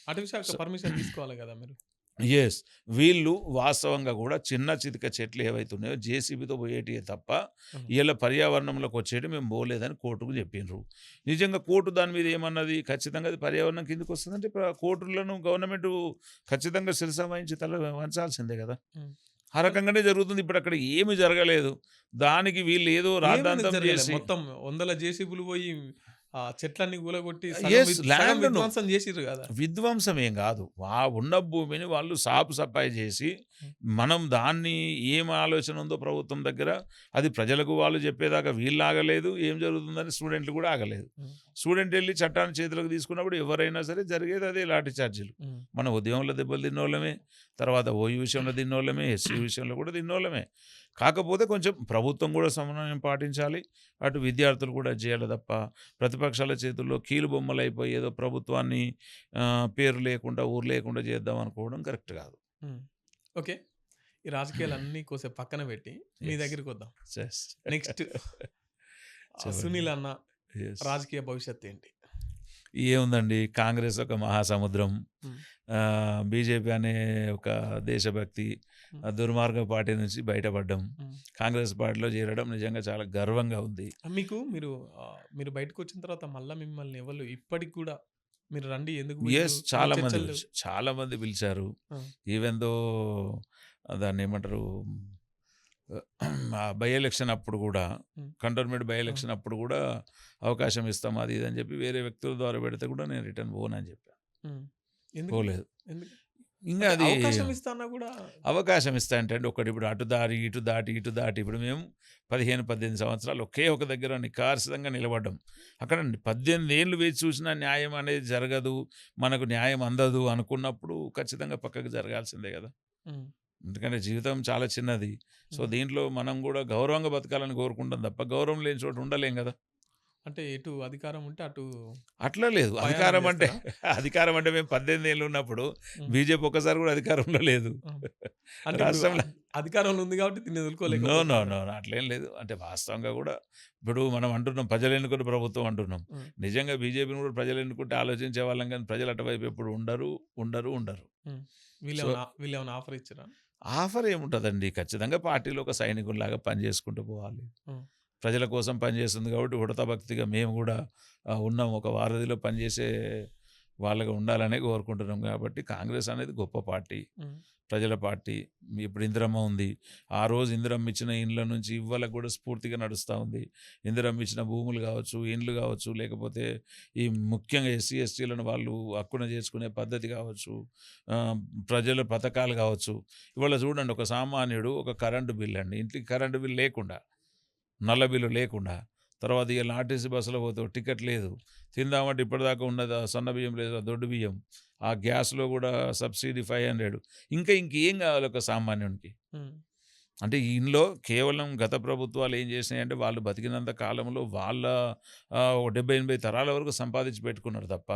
అటవీ శాఖ సో పర్మిషన్ తీసుకోవాలి గదా మీరు. యెస్. వీళ్ళు వాస్తవంగా గూడా చిన్న చితక చెట్లు ఏవైతున్నాయో జేసీబీతో పోయేటియే తప్ప, హ్మ్. ఇయాల పర్యావరణంలోకొచ్చేటివి మేము పోలేదని కోర్టుకు జెప్పిండ్రు. నిజంగా కోర్టు దాని మీద ఏమన్నది? ఖచ్చితంగా అది పర్యావరణం కిందకొస్తదంటే కోర్టులను గవర్నమెంటు ఖచ్చితంగా శిరస వహించి తల వంచాల్సిందే గదా! హ్మ్. ఆ కానీ రకంగానే జరుగుతుంది. ఇప్పుడక్కడ ఏమి జరగలేదు. దానికి వీళ్ళేదో ఏమెందుకు రాద్ధాంతం జరగలే? జేసి మొత్తం వందల జేసీబీలు పోయి చెట్లన్నీ కూలగొట్టి యెస్. సగం ల్యాండ్‌ను విధ్వంసం జేసిర్రు గదా! విధ్వంసం ఏం గాదు. ఉన్న భూమిని వాళ్ళు సాపు సపాయి జేసి, హ్మ్. మనం దాన్ని ఏం ఆలోచన ఉందో ప్రభుత్వం దగ్గర, అది ప్రజలకు వాళ్ళు జెప్పేదాకా వీళ్ళు ఆగలేదు. ఏం జరుగుతుందని స్టూడెంట్లు గూడా ఆగలేదు. హ్మ్. స్టూడెంట్ ఎళ్లి చట్టాన్ని చేతులోకి తీసుకున్నప్పుడు ఎవరైనా సరే జరిగేది అదే లాఠీ చార్జీలు. హ్మ్. మన ఉద్యమంలో దెబ్బలు తిన్నోళ్ళమే. తర్వాత ఓయూ విషయంలో తిన్నోళ్ళమే. ఎస్సీ విషయంలో కూడా తిన్నోళ్ళమే. కాకపోతే కొంచెం ప్రభుత్వం గూడా సమన్వయం పాటించాలి. అటు విద్యార్థులు కూడా జేయాలి తప్ప, ప్రతిపక్షాల చేతుల్లో కీలుబొమ్మలైపోయి ఏదో ప్రభుత్వాన్ని పేరు లేకుండా, ఊరు లేకుండా చేద్దాం అనుకోవడం కరెక్ట్ కాదు. హ్మ్. ఓకే. ఈ రాజకీయాలన్నీ కోసేపు పక్కన పెట్టి మీ యెస్. దగ్గరికొద్దాం. యెస్. నెక్స్ట్ చెప్పండి. సునీల్ అన్న యెస్. రాజకీయ భవిష్యత్తేంటి? ఏముందండి, కాంగ్రెస్ ఒక మహాసముద్రం. హ్మ్. బీజేపీ అనే ఒక దేశభక్తి, హ్మ్. దుర్మార్గ పార్టీ నుంచి బయటపడ్డాం. హ్మ్. కాంగ్రెస్ పార్టీలో చేరడం నిజంగా చాలా గర్వంగా ఉంది. మీరు బయటకొచ్చిన తర్వాత మళ్ళా మిమ్మల్ని ఎవళ్ళు ఇప్పటికి గూడా మీరు రండి ఎందుకు యెస్. పోయిర్రు అన్న చాలామంది చర్చలు చాలామంది పిలిచారు. ఆ! ఈవెన్ దో దాన్నేమంటారు, బై ఎలక్షన్ అప్పుడు గూడా, హ్మ్. కంటోన్మెంట్ బై ఆ! ఎలక్షన్ అప్పుడు గూడా అవకాశం ఇస్తాం అది ఇది అని చెప్పి వేరే వ్యక్తుల ద్వారా పెడితే కూడా నేను రిటర్న్ పోనని చెప్పా. హ్మ్. ఎందుకు? పోలేదు. ఎందుకు? ఇంగా అంటే అది అవకాశం ఇస్తా అన్నా గూడా అవకాశం ఇస్తా అంటే అండి, ఒకటి ఇప్పుడు అటు దారి, ఇటు దాటి, ఇటు దాటి ఇప్పుడు మేము 15, 18 సంవత్సరాలు ఒకే ఒక దగ్గర నిఖార్సితంగా నిలబడ్డాం. అక్కడ 18 ఏళ్ళు వేచి చూసినా న్యాయం అనేది జరగదు, మనకు న్యాయం అందదు అనుకున్నప్పుడు ఖచ్చితంగా పక్కకు జరగాల్సిందే గదా! హ్మ్. ఎందుకంటే జీవితం చాలా చిన్నది. సో, హ్మ్. దీంట్లో మనం గూడా గౌరవంగా బతకాలని కోరుకుంటాం తప్ప, గౌరవం లేని చోట ఉండలేం గదా! అంటే ఎటు అధికారం ఉంటే అటు అట్లా లేదు. పయానం అధికారం అంటే జేస్తారా? అధికారం అంటే మేము 18 ఏళ్ళు ఉన్నప్పుడు హ్మ్. బీజేపీ ఒక్కసారి గూడా అధికారంలో లేదు. ఆ! అంటే ఇప్పుడు రాష్ట్రంలో అధికారంలో ఉంది గాబట్టి దీన్ని నో, నో, వదులుకోలేకపోతున్నారా? నో. అట్లేం లేదు. అంటే వాస్తవంగా గూడా ఇప్పుడు మనం అంటున్నాం ప్రజలు ఎన్నుకున్న ప్రభుత్వం అంటున్నాం. హ్మ్. నిజంగా బీజేపీని గూడా ప్రజలు ఎన్నుకుంటే ఆలోచించే వాళ్ళం గానీ, ప్రజలు అటువైపు ఎప్పుడు ఉండరు, ఉండరు, ఉండరు. హ్మ్. సో, వీళ్ళేమన్నా ఆఫర్ ఇచ్చిర్రా? ఆఫర్ ఏముంటదండి. ఖచ్చితంగా పార్టీలో ఒక సైనికుల్లాగా పని చేసుకుంటూ పోవాలి. హ్మ్. ప్రజల కోసం పనిచేస్తుంది కాబట్టి ఉడతా భక్తిగా మేము గూడా ఉన్నాం. ఒక వారధిలో పనిచేసే వాళ్ళగా ఉండాలనే కోరుకుంటున్నాం గాబట్టి, కాంగ్రెస్ అనేది గొప్ప పార్టీ. హ్మ్. ప్రజల పార్టీ. ఇప్పుడు ఇందిరమ్మ ఉంది. ఆ రోజు ఇందిరమ్మ ఇచ్చిన ఇండ్ల నుంచి ఇవ్వాళకి కూడా స్ఫూర్తిగా నడుస్తా ఉంది. ఇందిరమ్మ ఇచ్చిన భూములు కావచ్చు, ఇండ్లు కావచ్చు, లేకపోతే ఈ ముఖ్యంగా ఎస్సీ, ఎస్టీలను వాళ్ళు హక్కున చేసుకునే పద్ధతి కావచ్చు, ఆహ్, ప్రజల పథకాలు కావచ్చు. ఇవాళ చూడండి ఒక సామాన్యుడు ఒక కరెంటు బిల్ అండి. ఇంటికి కరెంటు బిల్ లేకుండా, నల్ల బిల్లు లేకుండా, తర్వాత ఇయాల ఆర్టీసీ బస్సులో పోతావు టికెట్ లేదు. తిందామంటే ఇప్పటిదాకా ఉన్నది ఆ సన్న బియ్యం లేదు, ఆ దొడ్డు బియ్యం. ఆ గ్యాస్‌లో కూడా సబ్సిడీ 500. ఇంకేం కావాలి ఒక సామాన్యునికి? హ్మ్. అంటే ఇందులో కేవలం గత ప్రభుత్వాలు ఏం చేసినాయంటే వాళ్ళు బతికినంత కాలంలో వాళ్ళ ఒక 70, 80 తరాల వరకు సంపాదించి పెట్టుకున్నారు తప్ప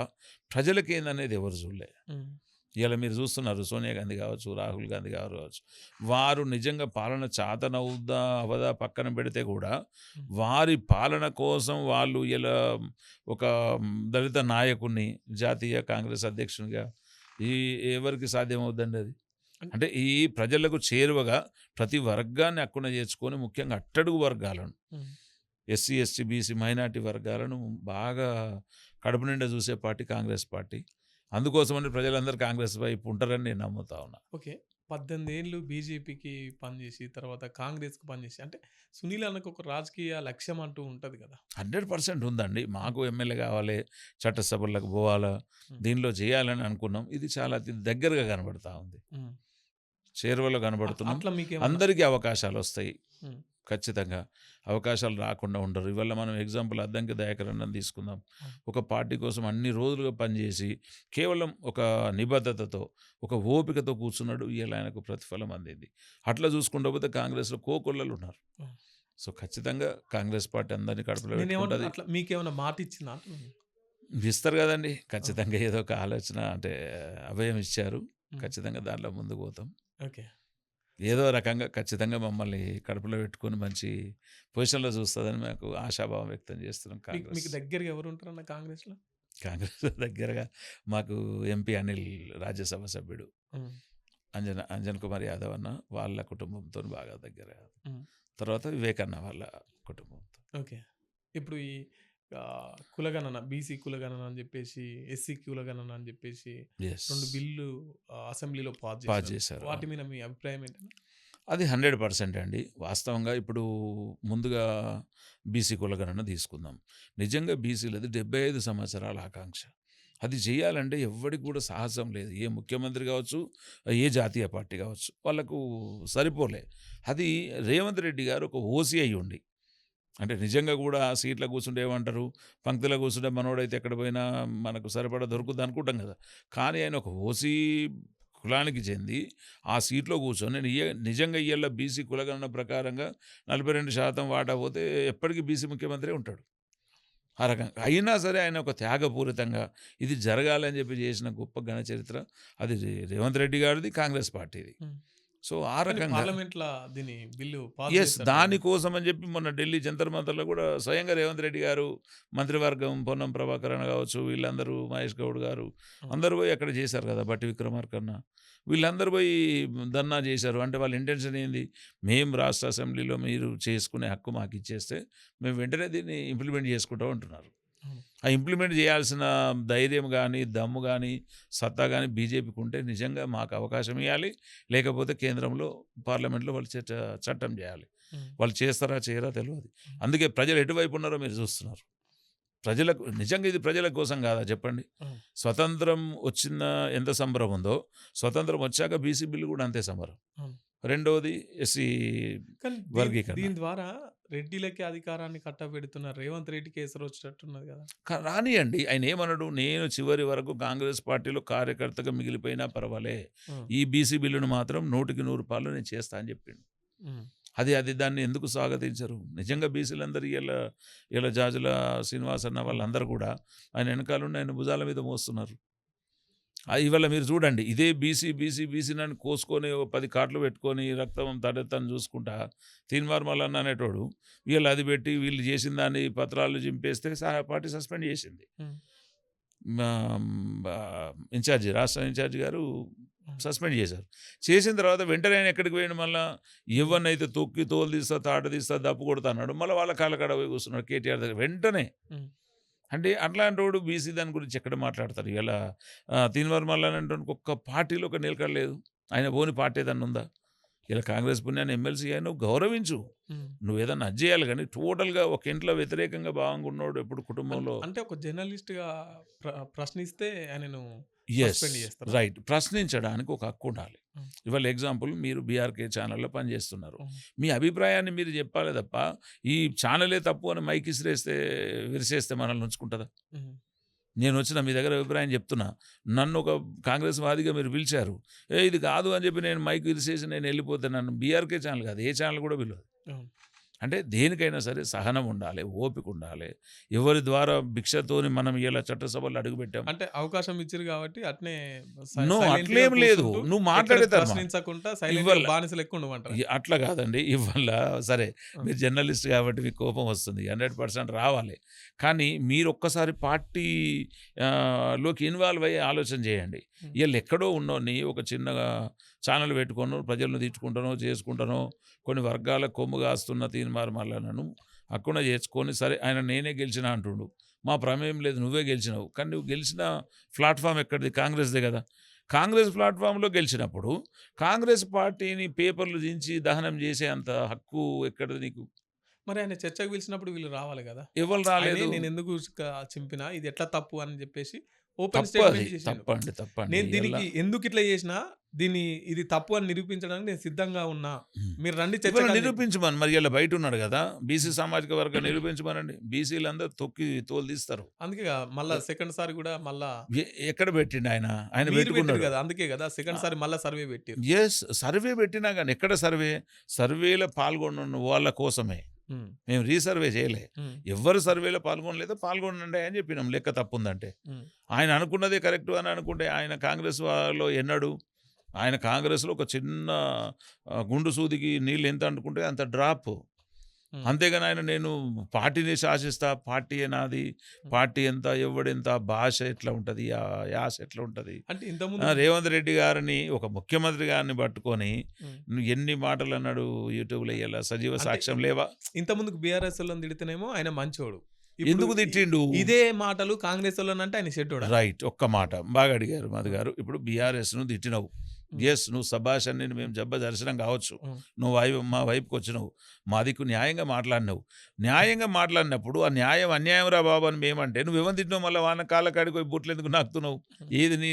ప్రజలకేందనేది ఎవరు చూడలే. హ్మ్. ఇవాళ మీరు చూస్తున్నారు సోనియా గాంధీ కావచ్చు, రాహుల్ గాంధీ గారు కావచ్చు. వారు నిజంగా పాలన చాతనవుద్దా, అవ్వదా పక్కన పెడితే కూడా హ్మ్. వారి పాలన కోసం వాళ్ళు ఇలా ఒక దళిత నాయకుడిని జాతీయ కాంగ్రెస్ అధ్యక్షునిగా ఈ ఎవరికి సాధ్యమవుద్దండి అది? అన్ అంటే ఈ ప్రజలకు చేరువగా ప్రతి వర్గాన్ని హక్కున చేర్చుకొని ముఖ్యంగా అట్టడుగు వర్గాలను హ్మ్. ఎస్సీ, ఎస్టీ, బీసీ, మైనారిటీ వర్గాలను బాగా కడుపు నిండా చూసే పార్టీ కాంగ్రెస్ పార్టీ. అందుకోసమని ప్రజలందరూ కాంగ్రెస్ వైపు ఉంటారని నేను నమ్ముతా ఉన్నా. ఓకే. 18 ఏళ్ళు బీజేపీకి పనిజేసి, తర్వాత కాంగ్రెస్‌కి పనిజేసి అంటే సునీల్ అన్నకు ఒక రాజకీయ లక్ష్యం అంటూ ఉంటది గదా! 100% ఉందండి. హ్మ్. మాకు ఎమ్మెల్యే కావాలి, చట్టసభలకు పోవాలా, హ్మ్. దీనిలో చేయాలని అనుకున్నాం. ఇది చాలా దగ్గరగా కనబడతా ఉంది. హ్మ్. చేరువలో కనబడుతున్నాం. అట్లా మీకేమన్నా అందరికీ అవకాశాలొస్తాయి. హ్మ్. ఖచ్చితంగా. అవకాశాలు రాకుండా ఉండరు. ఇవాళ మనం ఎగ్జాంపుల్ అద్దంకి దయాకర్ అన్నని తీసుకుందాం. అవును. ఒక పార్టీ కోసం అన్ని రోజులుగా పనిచేసి, కేవలం ఒక నిబద్ధతతో, ఒక ఓపికతో కూర్చున్నాడు. ఇయాల ఆయనకు ప్రతిఫలం అందింది. అట్లా చూసుకుంటూ పోతే కాంగ్రెస్‌లో కోకొల్లలున్నారు. హ్మ్. సో, ఖచ్చితంగా కాంగ్రెస్ పార్టీ అందరిని కడుపులో నేనేమంటున్నా పెట్టుకుంటది. అట్లా మీకేమన్నా మాటిచ్చిందా అంటున్నాను? ఇస్తారు గదండీ! ఆ! ఖచ్చితంగా ఏదో ఒక ఆలోచన అంటే అభయం ఇచ్చారు. హ్మ్. ఖచ్చితంగా దాంట్లో ముందుకు పోతాం. ఓకే. సో, ఏదో రకంగా ఖచ్చితంగా మమ్మల్ని కడుపులో పెట్టుకొని మంచి పొజిషన్‌లో చూస్తదని మాకు ఆశాభావం వ్యక్తం చేస్తున్నాం మీకు కాంగ్రెస్. మీకు దగ్గరగా ఎవరుంటారన్న కాంగ్రెస్‌లో? కాంగ్రెస్ దగ్గరగా మాకు ఎంపీ అనిల్ రాజ్యసభ సభ్యుడు. హ్మ్. అంజన్ కుమార్ యాదవ్ అన్న వాళ్ళ కుటుంబంతోని బాగా దగ్గర. హ్మ్. తర్వాత వివేకన్న వాళ్ళ కుటుంబంతో. ఓకే. ఇప్పుడు ఈ కులగణన, బీసీ కులగణన అని జెప్పేసి, ఎస్సీ కులగణన అని జెప్పేసి యెస్. 2 బిల్లు అసెంబ్లీలో పాస్ పాస్ జేశారు. చేశారు. వాటి అవును. మీద మీ అభిప్రాయం ఏంటండి? అది 100% అండి. వాస్తవంగా ఇప్పుడు ముందుగా బీసీ కులగణన తీసుకుందాం. నిజంగా బీసీలది 75 సంవత్సరాల ఆకాంక్ష. అది చేయాలంటే ఎవ్వడికి కూడా సాహసం లేదు. ఏ ముఖ్యమంత్రి కావచ్చు, ఏ జాతీయ పార్టీ కావచ్చు. వాళ్ళకు సరిపోలే. అది రేవంత్ రెడ్డి గారు ఒక ఓసీ అయ్యుండి, అంటే నిజంగా కూడా సీట్‌లో కూర్చుంటే ఏమంటారు, పంక్తిలో కూర్చుంటే మనోడైతే ఎక్కడ పోయినా మనకు సరిపడా దొరుకుద్ది అనుకుంటాం కదా! కానీ ఆయన ఒక ఓసీ కులానికి చెంది ఆ సీట్‌లో కూర్చొని నిజంగా ఇయ్యాల బీసీ కులగణన ప్రకారంగా 42% వాటా పోతే ఎప్పటికి బీసీ ముఖ్యమంత్రే ఉంటాడు. ఆ రకంగా. అయినా సరే ఆయన ఒక త్యాగపూరితంగా ఇది జరగాలి అని చెప్పి చేసిన గొప్ప ఘన చరిత్ర అది రేవంత్ రెడ్డి గారిది, కాంగ్రెస్ పార్టీది. హ్మ్. సో, ఆ కానీ రకంగా పార్లమెంట్‌ల దీన్ని బిల్లు పాస్ యెస్. జేశారు గదండీ! దానికోసం అని చెప్పి మొన్న ఢిల్లీ జంతర్ మంతర్‌లో కూడా స్వయంగా రేవంత్ రెడ్డి గారు, మంత్రివర్గం పొన్నం ప్రభాకర్ అన్న కావచ్చు, వీళ్ళందరూ మహేష్ గౌడ్ గారు హ్మ్. అందరూ పోయి అక్కడ చేశారు కదా! బట్టి విక్రమార్క అన్న. వీళ్ళందరూ పోయి ధర్నా చేశారు. అంటే వాళ్ళ ఇంటెన్షన్ ఏంది? మేము రాష్ట్ర అసెంబ్లీలో మీరు చేసుకునే హక్కు మాకిచ్చేస్తే మేము వెంటనే దీన్ని ఇంప్లిమెంట్ చేసుకుంటాం అంటున్నారు. అవును. ఆ ఇంప్లిమెంట్ చేయాల్సిన ధైర్యం గానీ, దమ్ము గానీ, సత్తా గానీ బీజేపీకి ఉంటే నిజంగా మాకు అవకాశం ఇయ్యాలి. లేకపోతే కేంద్రంలో పార్లమెంట్‌లో వాళ్ళు చట్టం చేయాలి. హ్మ్. వాళ్ళు చేస్తారా? చేయరా? తెలవదు. హ్మ్. అందుకే ప్రజలు ఎటువైపు ఉన్నారో మీరు చూస్తున్నారు. ప్రజలకు నిజంగా ఇది ప్రజల కోసం కాదా చెప్పండి? అవును. స్వతంత్రం వచ్చిన ఎంత సంబరం ఉందో, స్వతంత్రం వచ్చాక బీసీ బిల్ కూడా అంతే సంబరం. అవును. రెండోది ఎస్సీ కానీ వర్గీకరణ. దీని ద్వారా రెడ్డిలకే అధికారాన్ని కట్టబెడుతున్న రేవంత్ రెడ్డికి ఎసరొచ్చేటట్టున్నది గదా! రానియండి. ఆయనేమనడు, నేను చివరి వరకు కాంగ్రెస్ పార్టీలో కార్యకర్తగా మిగిలిపోయినా పర్వాలే. హ్మ్. ఈ బీసీ బిల్లును మాత్రం 100% నేను చేస్తా అని చెప్పిండు. హ్మ్. అది దాన్ని ఎందుకు స్వాగతించరు? నిజంగా బీసీలందరూ ఇలా జాజుల శ్రీనివాస్ అన్న హ్మ్. వాళ్ళందరూ కూడా ఆయన వెనకాలుండి ఆయన భుజాల మీద మోస్తున్నారు. ఇవాళ మీరు చూడండి. ఇదే బీసీనని కోసుకొని ఓ 10 కార్డులు పెట్టుకొని రక్తం తడెత్తని చూసుకుంటా తీన్మార్ మల్లన్న అనేటోడు వీళ్ళు అది పెట్టి వీళ్ళు చేసిన దాన్ని పత్రాలు చింపేస్తే పార్టీ సస్పెండ్ చేసింది. హ్మ్. మా రాష్ట్ర ఇన్ఛార్జ్ గారు హ్మ్. సస్పెండ్ చేశారు. చేసిన తర్వాత వెంటనే ఆయన ఎక్కడికి పోయిండు మళ్ళా, ఎవరినైతే తొక్కి తోలు తీస్తా, తాట తీస్తా, దప్పు కొడతా అన్నాడు. మళ్ళా వాళ్ళ కాళ్ళ కాడ పోయి కూర్చున్నాడు కేటీఆర్ దగ్గర వెంటనే. హ్మ్. అంటే అట్లాంటోడు బీసీ దాని గురించి ఎక్కడ మాట్లాడతారు? తీన్మార్ మల్లన్న అనేటోనికి ఒక్క పార్టీలో ఒక నిలకడ లేదు. ఆయన పోని పార్టీ ఏదన్నా ఉందా? ఇలా కాంగ్రెస్ పుణ్యాన్ని ఎమ్మెల్సీ నువ్వు గౌరవించు. హ్మ్. నువ్వేదన్నా అది చేయాలి గానీ టోటల్‌గా ఒక ఇంట్లో వ్యతిరేకంగా భావంగా ఉన్నోడు ఎప్పుడు కుటుంబంలో అంటే ఒక జర్నలిస్ట్‌గా ప్రశ్నిస్తే ఆయనను యెస్. సస్పెండ్ చేస్తారా? రైట్. ప్రశ్నించడానికి ఒక హక్కుండాలి. హ్మ్. ఇవాళ ఎగ్జాంపుల్ మీరు బీఆర్‌కే ఛానల్‌లో పనిచేస్తున్నారు. హ్మ్. మీ అభిప్రాయాన్ని మీరు చెప్పాలే తప్ప, ఈ ఛానలే తప్పు అని మైక్ విరిసేస్తే మనల్ని ఉంచుకుంటదా? హ్మ్. నేనొచ్చిన మీ దగ్గర అభిప్రాయం చెప్తున్నా. నన్ను ఒక కాంగ్రెస్ వాదిగా మీరు పిలిచారు. ఇది కాదు అని చెప్పి నేను మైక్ విరిసేసి నేనెళ్ళిపోతే నన్ను బీఆర్‌కే ఛానల్ కాదు, ఏ ఛానల్ కూడా పిలవదు. అవును. అంటే దేనికైనా సరే సహనం ఉండాలి, ఓపిక ఉండాలి. ఎవరి ద్వారా భిక్షతోని మనం ఇలా చట్టసభలో అడుగుపెట్టాం. అంటే అవకాశం ఇచ్చిర్రు కాబట్టి అట్నే నో సైలెంట్‌గా అట్లేం లేదు. కూర్చుంటూ నువ్వు ఎక్కడ మాట్లాడే తర్మా ప్రశ్నించకుండా సైలెంట్‌గా ఇవ్వాల బానిస లెక్క ఉండమంటారా? అట్లా కాదండి. ఇవాళ సరే ఆ! మీరు జర్నలిస్ట్ కాబట్టి మీకు కోపం వస్తుంది. 100% రావాలి. కానీ మీరొక్కసారి పార్టీ లోకి ఇన్వాల్వ్ అయ్యి ఆలోచన చేయండి. హ్మ్. ఈళ్ళెక్కడో ఉన్నోడిని ఒక చిన్నగా ఛానల్ పెట్టుకొనో, ప్రజలను తిట్టుకుంటానో, చేసుకుంటానో, కొన్ని వర్గాల కొమ్ము కాస్తున్న తీన్మార్ మల్లన్నను హక్కున చేర్చుకొని సరే ఆయన నేనే గెలిచినా అంటుండు. మా ప్రమేయం లేదు నువ్వే గెలిచినావు. కానీ నువ్వు గెలిచిన ప్లాట్‌ఫార్మ్ ఎక్కడిది? కాంగ్రెస్‌దే కదా! కాంగ్రెస్ ప్లాట్‌ఫార్మ్‌లో గెలిచినప్పుడు కాంగ్రెస్ పార్టీని పేపర్‌లు దించి దహనం చేసే అంత హక్కు ఎక్కడిది నీకు? మరి ఆయన చర్చకు పిలిచినప్పుడు వీళ్ళు రావాలి గదా! ఎవరు ఆయనే రాలేదు. నేనెందుకు చింపినా ఇది ఎట్లా తప్పు అని జెప్పేసి ఓపెన్ తప్పది. స్టేట్‌మెంట్ చేసిండు. తప్పండి. నేను ఇయల్ల దీనికి ఎందుకిట్లా జేసినా, ఇది తప్పు అని నిరూపించడానికి నేను సిద్ధంగా ఉన్నా. హ్మ్. మీరు రండి ఇవాళ చర్చకని జెప్పి. నిరూపించమను. మరి ఈయల బయటున్నాడు గదా! బీసీ హ్మ్. సామాజిక వర్గం నిరూపించమనండి. బీసీలందరూ తొక్కి తోలు తీస్తారు. అందుకేగా మళ్ళా సెకండ్ సారి గూడా మళ్ళా ఎ ఎక్కడ పెట్టిండు ఆయన? ఆయన మీరు పెట్టిర్రు పెట్టుకున్నాడు. గదా! అందుకే గదా! సెకండ్ ఆహ్, సారి మళ్ళా సర్వే పెట్టిర్రు. యెస్. సర్వే పెట్టినా గాని ఎక్కడ సర్వే? సర్వేలో పాల్గొన్న వాళ్ళ కోసమే. హ్మ్. మేము రీసర్వే చేయలే. హ్మ్. ఎవ్వరు సర్వేలో పాల్గొనలేదో పాల్గొనండి అని చెప్పినాం లెక్క తప్పుందంటే. హ్మ్. ఆయన అనుకున్నదే కరెక్టు అని అనుకుంటే ఆయన కాంగ్రెస్ లో ఎన్నడు ఆయన కాంగ్రెస్‌లో ఒక చిన్న గుండు సూదికి నీళ్ళు ఎంత అంటుకుంటే అంత డ్రాప్. హ్మ్. అంతేగాని ఆయన నేను పార్టీని శాసిస్తా, పార్టీయే నాది, హ్మ్. పార్టీ ఎంత, ఎవ్వడెంత, భాష ఎట్లా ఉంటది, యాస ఎట్లా ఉంటది. అంటే ఇంతకుముందు రేవంత్ రెడ్డి గారిని ఒక ముఖ్యమంత్రి గారిని పట్టుకొని హ్మ్. నువ్వు ఎన్ని మాటలన్నాడు యూట్యూబ్‌లో ఇయ్యాల సజీవ అంటే సాక్ష్యం లేవా? ఇంతకుముందుకు బీఆర్ఎసోళ్ళని తిడితేనేమో ఆయన మంచోడు. ఇప్పుడు ఎందుకు తిట్టిండు? ఇదే మాటలు కాంగ్రెసోళ్ళనంటే ఆయన చెడ్డోడా? రైట్. ఒక్క మాట. బాగా అడిగారు మధు గారు. ఇప్పుడు బీఆర్ఎస్‌ను తిట్టినవు. హ్మ్. యెస్. నువ్వు శభాష్ అని మేము దర్శనం కావచ్చు. హ్మ్. నువ్వు మా వైపుకొచ్చినవు. మా దిక్కు న్యాయంగా మాట్లాడినవు. న్యాయంగా మాట్లాడినప్పుడు ఆ న్యాయం అన్యాయంరా బాబు అని మేమంటే నువ్వెవరిని తిట్టినావు మళ్ళా వాళ్ళ కాళ్ళ కాడికి పోయి బూట్లెందుకు నాకుతున్నావు? హ్మ్. ఏది నీ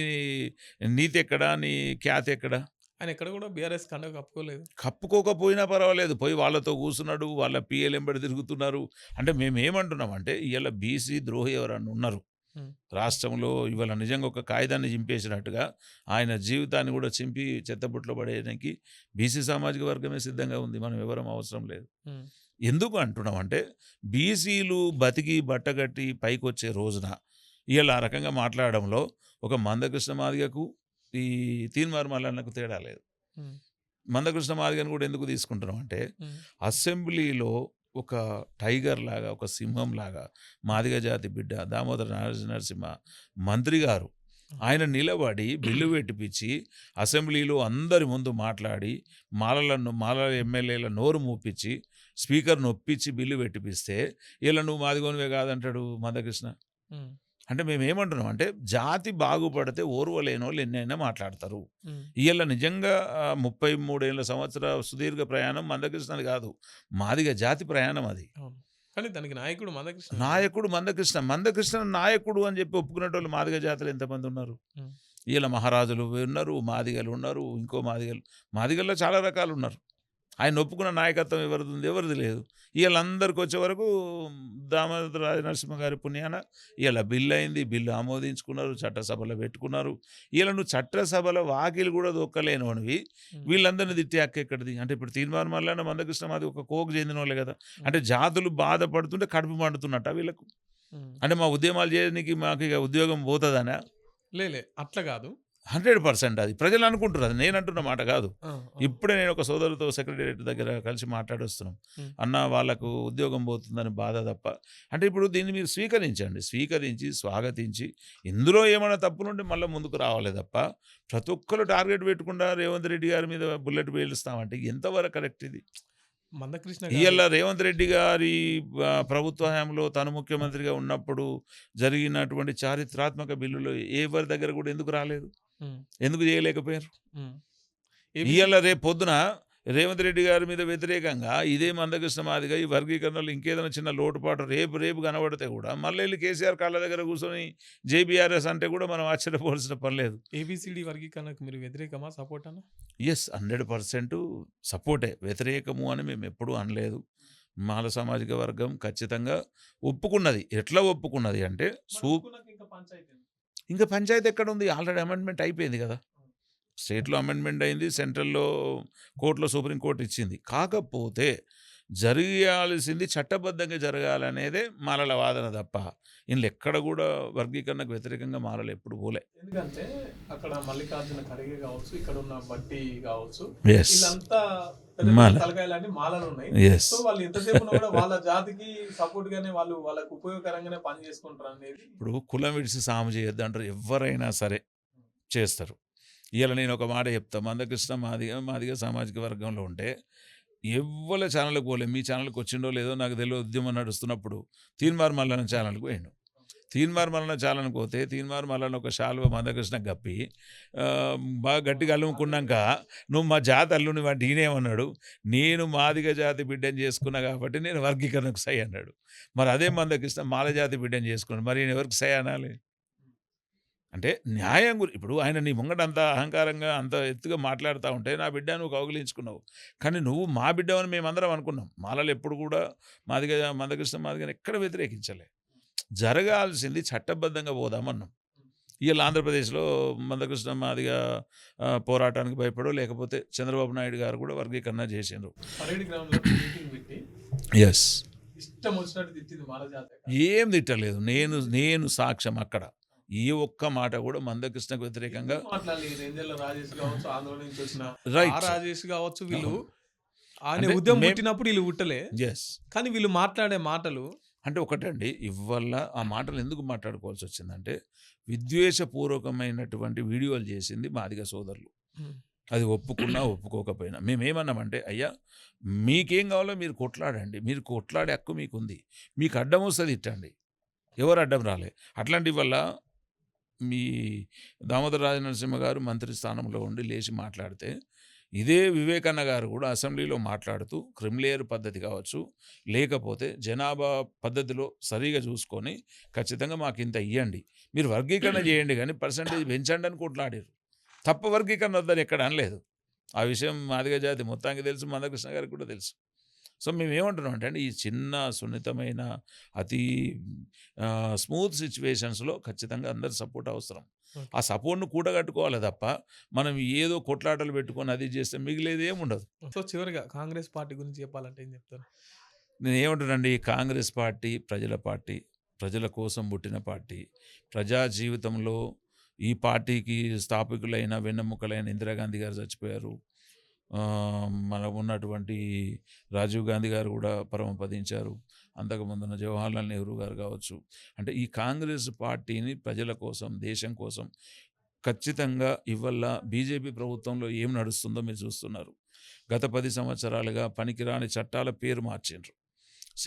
నీతెక్కడా? నీ ఖ్యాతి ఎక్కడ? ఆయన ఎక్కడ గూడా బీఆర్ఎస్ కండువ కప్పుకోలేదు. కప్పుకోకపోయినా పర్వాలేదు. పోయి వాళ్ళతో కూసున్నాడు. వాళ్ళ పీఎలెంబడి తిరుగుతున్నారు. అంటే మేమేమంటున్నామంటే ఇయాల బీసీ ద్రోహి ఎవరన్నా ఉన్నారు. హ్మ్. రాష్ట్రంలో ఇవాళ నిజంగా ఒక కాగితాన్ని చింపేసినట్టుగా ఆయన జీవితాన్ని కూడా చింపి చెత్తబుట్టలో పడేయడానికి బీసీ సామాజిక వర్గమే సిద్ధంగా ఉంది. మనం ఎవరం అవసరం లేదు. హ్మ్. ఎందుకు అంటున్నామంటే బీసీలు బతికి బట్టగట్టి పైకొచ్చే రోజున ఇయాల ఆ రకంగా మాట్లాడడంలో ఒక మందకృష్ణ మాదిగకు, ఈ తీన్మార్ మల్లన్నకు తేడా లేదు. హ్మ్. మందకృష్ణ మాదిగని కూడా ఎందుకు తీసుకుంటున్నాం అంటే హ్మ్. అసెంబ్లీలో ఒక టైగర్ లాగా, ఒక సింహం లాగా మాదిగ జాతి బిడ్డ దామోదర నరసింహ మంత్రి గారు హ్మ్. ఆయన నిలబడి బిల్లు పెట్టిపిచ్చి అసెంబ్లీలో అందరి ముందు మాట్లాడి మాలల ఎమ్మెల్యేల నోరు మూపించి స్పీకర్‌ని ఒప్పించి బిల్లు పెట్టిపిస్తే ఇలా నువ్వు మాదిగోనివే కాదంటాడు మందకృష్ణ. హ్మ్. అంటే మేమేమంటున్నాం అంటే జాతి బాగుపడితే ఓర్వలేనోళ్ళు ఎన్నైనా మాట్లాడతారు. హ్మ్. ఇయాల నిజంగా 33 ఏళ్ల సంవత్సర సుదీర్ఘ ప్రయాణం మందకృష్ణది కాదు. మాదిగ జాతి ప్రయాణం అది. అవును. కానీ దానికి నాయకుడు మందకృష్ణనే గదా! నాయకుడు మందకృష్ణ. మందకృష్ణ నాయకుడు అని చెప్పి ఒప్పుకునేటోళ్ళు మాదిగ జాతిలో ఎంతమంది ఉన్నారు? హ్మ్. ఈళ్ళ మహారాజులు ఉన్నారు, మాదిగలు ఉన్నారు, ఇంకో మాదిగలు. మాదిగల్లో చాలా రకాలున్నారు. ఆయన ఒప్పుకున్న నాయకత్వం ఎవరిదుంది? ఎవరిది లేదు. ఈళ్ళందరికొచ్చే వరకు దామోదర రాజనరసింహ గారి పుణ్యాన ఇయాల బిల్లయింది. బిల్లు ఆమోదించుకున్నారు. చట్టసభలో పెట్టుకున్నారు. ఈళ్ళ నువ్వు చట్టసభలో వాకిలి గూడా దొక్కలేనోనివి హ్మ్. వీళ్ళందరిని తిట్టే హక్కెక్కడిది? అంటే ఇప్పుడు తీర్మానం మల్లన్న, మందకృష్ణ మాది ఒక కోకు చెందినోళ్ళే గదా! హ్మ్. అంటే జాతులు బాధపడుతుంటే కడుపు మండుతున్నట్టా వీళ్ళకు? హ్మ్. అంటే మా ఉద్యమాలు చేయనీకి మాకిగ ఉద్యోగం పోతదనా? అట్లా గాదు. 100% అది. ప్రజలు అనుకుంటున్నారు. అది నేనంటున్న మాట గాదు. ఆ! ఆ! ఇప్పుడే నేను ఒక సోదరుడితో సెక్రటేరియట్ దగ్గర కలిసి మాట్లాడొస్తున్నాం. హ్మ్. అన్న వాళ్ళకు ఉద్యోగం పోతుందని బాధ తప్ప. అంటే ఇప్పుడు దీన్ని మీరు స్వీకరించండి. స్వీకరించి, స్వాగతించి ఇందులో ఏమైనా తప్పులుంటే మళ్ళా ముందుకు రావాలే తప్ప ప్రతి ఒక్కళ్ళు టార్గెట్ పెట్టకుండా రేవంత్ రెడ్డి గారి మీద బుల్లెట్ పేలుస్తామంటే ఎంతవరకు కరెక్ట్ ఇది? మందకృష్ణ గారు ఇయ్యాల రేవంత్ రెడ్డి గారి ప్రభుత్వ హయాంలో తను ముఖ్యమంత్రిగా ఉన్నప్పుడు జరిగినటువంటి చారిత్రాత్మక బిల్లులు ఎవరి దగ్గర కూడా ఎందుకు రాలేదు? హ్మ్. ఎందుకు చేయలేకపోయారు? హ్మ్. ఏబీసీ ఇయ్యాల రేపు పొద్దున రేవంత్ రెడ్డి గారి మీద వ్యతిరేకంగా ఇదే మందకృష్ణ మాదిగ ఈ వర్గీకరణలో ఇంకేదైనా చిన్న లోటుపాటు రేపు కనబడితే కూడా మళ్ళీ వెళ్ళి కేసీఆర్ కాళ్ళ దగ్గర కూర్చొని జేబీఆర్ఎస్ అంటే కూడా మనం ఆశ్చర్యపోవాల్సిన పని లేదు. ఏబిసిడి వర్గీకరణకు మీరు వ్యతిరేకమా? సపోర్ట్ అన్న? ఎస్ 100% సపోర్టే. వ్యతిరేకము అని మేము ఎప్పుడూ అనలేదు. మాల సామాజిక వర్గం ఖచ్చితంగా ఒప్పుకున్నది. ఎట్లా ఒప్పుకున్నది అంటే ఇంకా పంచాయతీ ఎక్కడ ఉంది? ఆల్రెడీ అమెండ్మెంట్ అయిపోయింది కదా. స్టేట్లో అమెండ్మెంట్ అయింది, సెంట్రల్లో కోర్టులో సుప్రీంకోర్టు ఇచ్చింది. కాకపోతే జరగాల్సింది చట్టబద్ధంగా జరగాలనేదే మాలల వాదన తప్ప ఇందులో ఎక్కడ కూడా వర్గీకరణకు వ్యతిరేకంగా మాలలు ఎప్పుడు పోలే. ఎందుకంటే అక్కడ మల్లికార్జున ఖర్గే కావచ్చు, ఇక్కడ ఉన్న బట్టి కావచ్చు, ఎస్ వీళ్ళంతా మాల. తలకాయలన్నీ మాలలు ఉన్నాయి. ఎస్ సో వాళ్ళు ఎంతసేపు ఉన్నా కూడా వాళ్ళ జాతికి సపోర్ట్ గానే వాళ్ళకు ఉపయోగకరంగానే పని చేసుకుంటారు అనేది. ఇప్పుడు కులం విడిచి సాము చేయొద్దు అంటారు. ఎవరైనా సరే చేస్తారు. ఇవాళ నేను ఒక మాట చెప్తా. మందకృష్ణ మాదిగ సామాజిక వర్గంలో ఉంటే ఎవ్వల ఛానల్కి పోలే. మీ ఛానల్కి వచ్చిండో లేదో నాకు తెలియదు. ఉద్యమం నడుస్తున్నప్పుడు తీన్మార్ మల్లన్న ఛానల్కి పోయిండు. తీన్మార్ మల్లన్న ఛానల్కి పోతే తీన్మార్ మల్లన్న ఒక శాలువ మందకృష్ణ గప్పి బాగా గట్టిగా అల్లుకున్నాక నువ్వు మా జాతి అల్లుని వాటి ఈయనేమన్నాడు, నేను మాదిగ జాతి బిడ్డని చేసుకున్నా కాబట్టి నేను వర్గీకరణకు సై అన్నాడు. మరి అదే మందకృష్ణ మాల జాతి బిడ్డని చేసుకున్నాడు, మరి ఈయన ఎవరికి సై అనాలి? అంటే న్యాయం ఇప్పుడు ఆయన నీ ముంగట అంత అహంకారంగా అంత ఎత్తుగా మాట్లాడుతూ ఉంటే నా బిడ్డ నువ్వు కౌగిలించుకున్నావు, కానీ నువ్వు మా బిడ్డవని మేమందరం అనుకున్నాం. మాలలు ఎప్పుడు కూడా మందకృష్ణ మాదిగని ఎక్కడ వ్యతిరేకించలే. జరగాల్సింది చట్టబద్ధంగా పోదామన్నాం. ఇవాళ ఆంధ్రప్రదేశ్లో మందకృష్ణ మాదిగ పోరాటానికి భయపడో లేకపోతే చంద్రబాబు నాయుడు గారు కూడా వర్గీకరణ చేసిండ్రు. ఎస్ ఇష్టం వచ్చినట్టు తిట్టింది మాల జాతి. ఏం తిట్టలేదు. నేను సాక్ష్యం. అక్కడ ఏ ఒక్క మాట కూడా మందకృష్ణకు వ్యతిరేకంగా రాజేష్ కావచ్చు, ఆంధ్ర నుంచి వచ్చిన రైట్ రాజేష్ కావచ్చు, వీళ్ళు ఆయన ఉద్యమం పుట్టినప్పుడు వీళ్ళు పుట్టలే, ఎస్ కానీ వీళ్ళు మాట్లాడే మాటలు అంటే ఒకటండి. ఇవల్ల ఆ మాటలు ఎందుకు మాట్లాడుకోవాల్సి వచ్చిందంటే విద్వేషపూర్వకమైనటువంటి వీడియోలు చేసింది మాదిగ సోదరులు. అది ఒప్పుకున్నా ఒప్పుకోకపోయినా మేమేమన్నామంటే, అయ్యా మీకేం కావాలో మీరు కొట్లాడండి, మీరు కొట్లాడే హక్కు మీకుంది, మీకు అడ్డం వస్తుంది ఇట్టండి, ఎవరు అడ్డం రాలే. అట్లాంటి వల్ల మీ దామోదర రాజనరసింహ గారు మంత్రి స్థానంలో ఉండి లేచి మాట్లాడితే ఇదే వివేకన్న గారు కూడా అసెంబ్లీలో మాట్లాడుతూ క్రిమిలేయర్ పద్ధతి కావచ్చు, లేకపోతే జనాభా పద్ధతిలో సరిగా చూసుకొని ఖచ్చితంగా మాకు ఇంత ఇవ్వండి, మీరు వర్గీకరణ చేయండి కానీ పర్సంటేజ్ పెంచండి అని కొట్లాడారు తప్ప వర్గీకరణ వద్దని ఎక్కడ అనలేదు. ఆ విషయం మాదిగ జాతి మొత్తానికి తెలుసు, మందకృష్ణ గారికి కూడా తెలుసు. సో మేమేమంటున్నాం అంటే ఈ చిన్న సున్నితమైన అతి స్మూత్ సిచ్యువేషన్స్లో ఖచ్చితంగా అందరి సపోర్ట్ అవసరం. ఆ సపోర్ట్ను కూడగట్టుకోవాలి తప్ప మనం ఏదో కొట్లాటలు పెట్టుకొని అది చేస్తే మిగిలేది ఏముండదు. సో చివరిగా కాంగ్రెస్ పార్టీ గురించి చెప్పాలంటే ఏం చెప్తారు? నేను ఏమంటానండి, కాంగ్రెస్ పార్టీ ప్రజల పార్టీ, ప్రజల కోసం పుట్టిన పార్టీ. ప్రజా జీవితంలో ఈ పార్టీకి స్థాపకులైన వెన్నెముకలైన ఇందిరాగాంధీ గారు చచ్చిపోయారు. మన ఉన్నటువంటి రాజీవ్ గాంధీ గారు కూడా పరమపదించారు. అంతకుముందున్న జవహర్లాల్ నెహ్రూ గారు కావచ్చు. అంటే ఈ కాంగ్రెస్ పార్టీని ప్రజల కోసం, దేశం కోసం ఖచ్చితంగా ఇవల్ల బీజేపీ ప్రభుత్వంలో ఏం నడుస్తుందో మీరు చూస్తున్నారు. గత 10 సంవత్సరాలుగా పనికిరాని చట్టాల పేరు మార్చిండ్రు,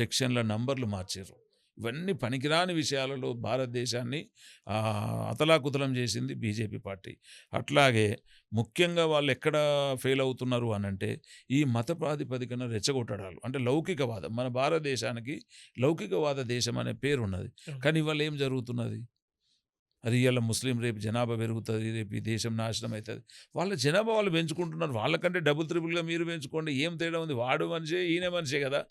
సెక్షన్ల నంబర్లు మార్చారు. ఇవన్నీ పనికిరాని విషయాలలో భారతదేశాన్ని అతలాకుతలం చేసింది బీజేపీ పార్టీ. అట్లాగే ముఖ్యంగా వాళ్ళు ఎక్కడ ఫెయిల్ అవుతున్నారు అనంటే ఈ మత ప్రాతిపదికన రెచ్చగొట్టడాలు. అంటే లౌకికవాదం. మన భారతదేశానికి లౌకికవాద దేశం అనే పేరు ఉన్నది, కానీ ఇవాళ ఏం జరుగుతున్నది? అది ఇవాళ ముస్లిం రేపు జనాభా పెరుగుతుంది, రేపు ఈ దేశం నాశనం అవుతుంది. వాళ్ళ జనాభా వాళ్ళు పెంచుకుంటున్నారు. వాళ్ళకంటే డబుల్ త్రిబుల్గా మీరు పెంచుకోండి, ఏం తేడా ఉంది? వాడు మనిషే, ఈయన మనిషే కదా.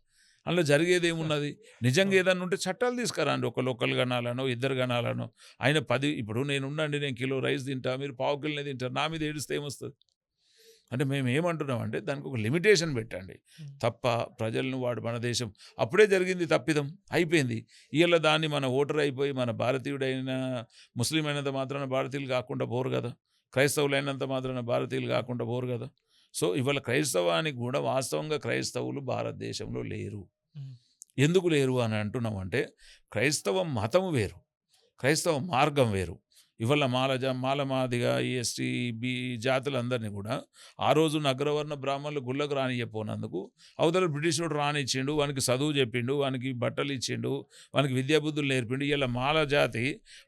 అందులో జరిగేది ఏమున్నది? నిజంగా ఏదన్నా ఉంటే చట్టాలు తీసుకురండి. ఒక లోకల్ గణాలనో 2 గణాలనో. ఆయన 10 ఇప్పుడు నేనుండండి, నేను కిలో రైస్ తింటా, మీరు పావు కిలోనే తింటారు, నా మీద ఏడుస్తే ఏమొస్తుంది? అంటే మేము ఏమంటున్నామంటే దానికి ఒక లిమిటేషన్ పెట్టండి తప్ప ప్రజలను మన దేశం అప్పుడే జరిగింది, తప్పిదం అయిపోయింది. ఇవాళ దాన్ని మన ఓటర్ అయిపోయి మన భారతీయుడైన ముస్లిం అయినంత మాత్రాన భారతీయులు కాకుండా పోరు కదా, క్రైస్తవులు అయినంత మాత్రాన భారతీయులు కాకుండా పోరు కదా. సో ఇవాళ క్రైస్తవానికి కూడా వాస్తవంగా క్రైస్తవులు భారతదేశంలో లేరు. ఎందుకు లేరు అని అంటున్నామంటే క్రైస్తవ మతం వేరు, క్రైస్తవ మార్గం వేరు. ఇవాళ మాదిగ ఎస్టీ జాతులందరినీ కూడా ఆ రోజు అగ్రవర్ణ బ్రాహ్మణులు గుళ్ళకు రానియపోనందుకు అవతల బ్రిటిష్ వాడు రానిచ్చిండు, వానికి చదువు చెప్పిండు, వానికి బట్టలు ఇచ్చిండు, వానికి విద్యాబుద్ధులు నేర్పిండు. ఇలా మాల జాతి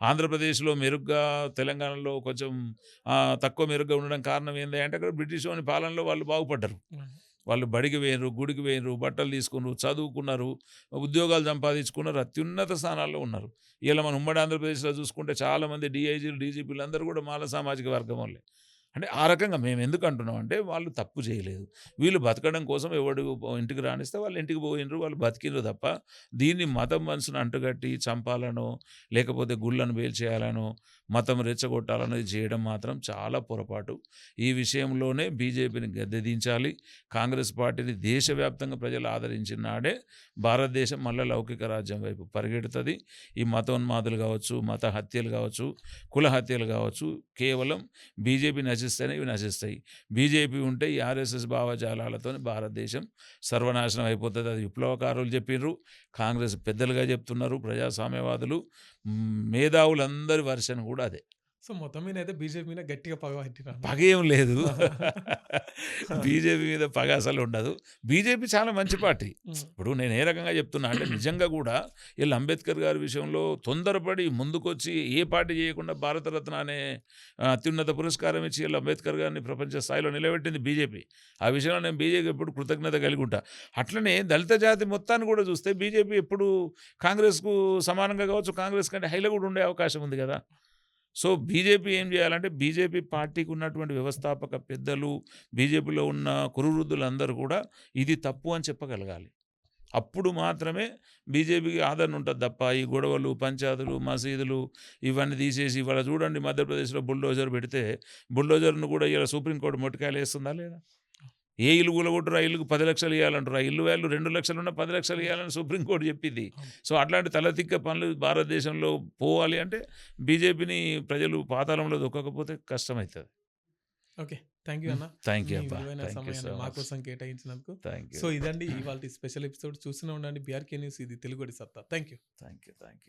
ఆంధ్రప్రదేశ్లో మెరుగ్గా, తెలంగాణలో కొంచెం తక్కువ మెరుగ్గా ఉండడం కారణం ఏంటి అంటే అక్కడ బ్రిటిష్ వాని పాలనలో వాళ్ళు బాగుపడ్డారు. వాళ్ళు బడికి పోయినరు, గుడికి పోయినరు, బట్టలు తీసుకున్నారు, చదువుకున్నారు, ఉద్యోగాలు సంపాదించుకున్నారు, అత్యున్నత స్థానాల్లో ఉన్నారు. ఇలా మన ఉమ్మడి ఆంధ్రప్రదేశ్లో చూసుకుంటే చాలామంది డీఐజీలు, డీజీపీలు అందరూ కూడా మాల సామాజిక వర్గం వాళ్ళే. అంటే ఆ రకంగా మేము ఎందుకు అంటున్నాం అంటే వాళ్ళు తప్పు చేయలేదు. వీళ్ళు బతకడం కోసం ఎవడు ఇంటికి రానిస్తే వాళ్ళు ఇంటికి పోయినరు, వాళ్ళు బతికినరు తప్ప దీన్ని మతం మనసును అంటుకట్టి చంపాలనో, లేకపోతే గుళ్ళను పేల్చేయాలనో, మతం రెచ్చగొట్టాలనో ఇది చేయడం మాత్రం చాలా పొరపాటు. ఈ విషయంలోనే బీజేపీని గద్దెదించాలి. కాంగ్రెస్ పార్టీని దేశవ్యాప్తంగా ప్రజలు ఆదరించిన నాడే భారతదేశం మళ్ళీ లౌకిక రాజ్యం వైపు పరిగెడుతుంది. ఈ మతోన్మాదులు కావచ్చు, మత హత్యలు కావచ్చు, కుల హత్యలు కావచ్చు, కేవలం బీజేపీ నశిస్తేనే ఇవి నశిస్తాయి. బీజేపీ ఉంటే ఈ ఆర్ఎస్ఎస్ భావజాలాలతో భారతదేశం సర్వనాశనం అయిపోతుంది. అది విప్లవకారులు చెప్పిర్రు, కాంగ్రెస్ పెద్దలుగా చెప్తున్నారు, ప్రజాస్వామ్యవాదులు, మేధావులందరి వర్షన్ కూడా అదే. సో, మొత్తం మీద అయితే బీజేపీ మీద గట్టిగా పగ పట్టిరన్న. పగ ఏం లేదు. బీజేపీ మీద పగ అసలు ఉండదు. బీజేపీ చాలా మంచి పార్టీ. హ్మ్. ఇప్పుడు నేను ఏ రకంగా చెప్తున్నా అంటే నిజంగా కూడా వీళ్ళు అంబేద్కర్ గారి విషయంలో తొందరపడి ముందుకొచ్చి ఏ పార్టీ చేయకుండా భారతరత్న అనే అత్యున్నత పురస్కారం ఇచ్చి వీళ్ళు అంబేద్కర్ గారిని ప్రపంచ స్థాయిలో నిలబెట్టింది బీజేపీ. ఆ విషయంలో నేను బీజేపీ ఎప్పుడు కృతజ్ఞత కలిగి ఉంటా. అట్లనే దళిత జాతి మొత్తాన్ని కూడా చూస్తే బీజేపీ ఎప్పుడు కాంగ్రెస్కు సమానంగా కావచ్చు, కాంగ్రెస్ కంటే హైలో కూడా ఉండే అవకాశం ఉంది కదా. సో బీజేపీ ఏం చేయాలంటే బీజేపీ పార్టీకి ఉన్నటువంటి వ్యవస్థాపక పెద్దలు, బీజేపీలో ఉన్న కురువృద్ధులందరూ కూడా ఇది తప్పు అని చెప్పగలగాలి. అప్పుడు మాత్రమే బీజేపీకి ఆదరణ ఉంటుంది తప్ప ఈ గొడవలు, పంచాయతీలు, మసీదులు ఇవన్నీ తీసేసి ఇవాళ చూడండి మధ్యప్రదేశ్లో బుల్డోజర్ పెడితే బుల్డోజర్ను కూడా ఇలా సుప్రీంకోర్టు మొట్టికాయలు వేస్తుందా లేదా? ఏ ఇల్లు కూలగొట్టరు, ఆ ఇల్లుకు 10 లక్షలు ఇవ్వాలంటారు, ఆ ఇల్లు వాల్యూ 2 లక్షలు ఉన్నా 10 లక్షలు ఇవ్వాలని సుప్రీంకోర్టు చెప్పింది. సో అట్లాంటి తలతిక్క పనులు భారతదేశంలో పోవాలి అంటే బీజేపీని ప్రజలు పాతాళంలో దొక్కకపోతే కష్టమవుతుంది. ఓకే. థ్యాంక్ యూ అన్న. థ్యాంక్ మీ యూ అబ్బా, విలువైన థ్యాంక్ యూ సో సమయాన్ని మా మచ్, కోసం కేటాయించినందుకు. థ్యాంక్ యూ, సో, ఇదండి ఇవాల్టి స్పెషల్ ఎపిసోడ్. చూస్తూనే ఉండండి బీఆర్కే న్యూస్, ఇది తెలుగుడి సత్తా. Thank you. Thank you, thank you.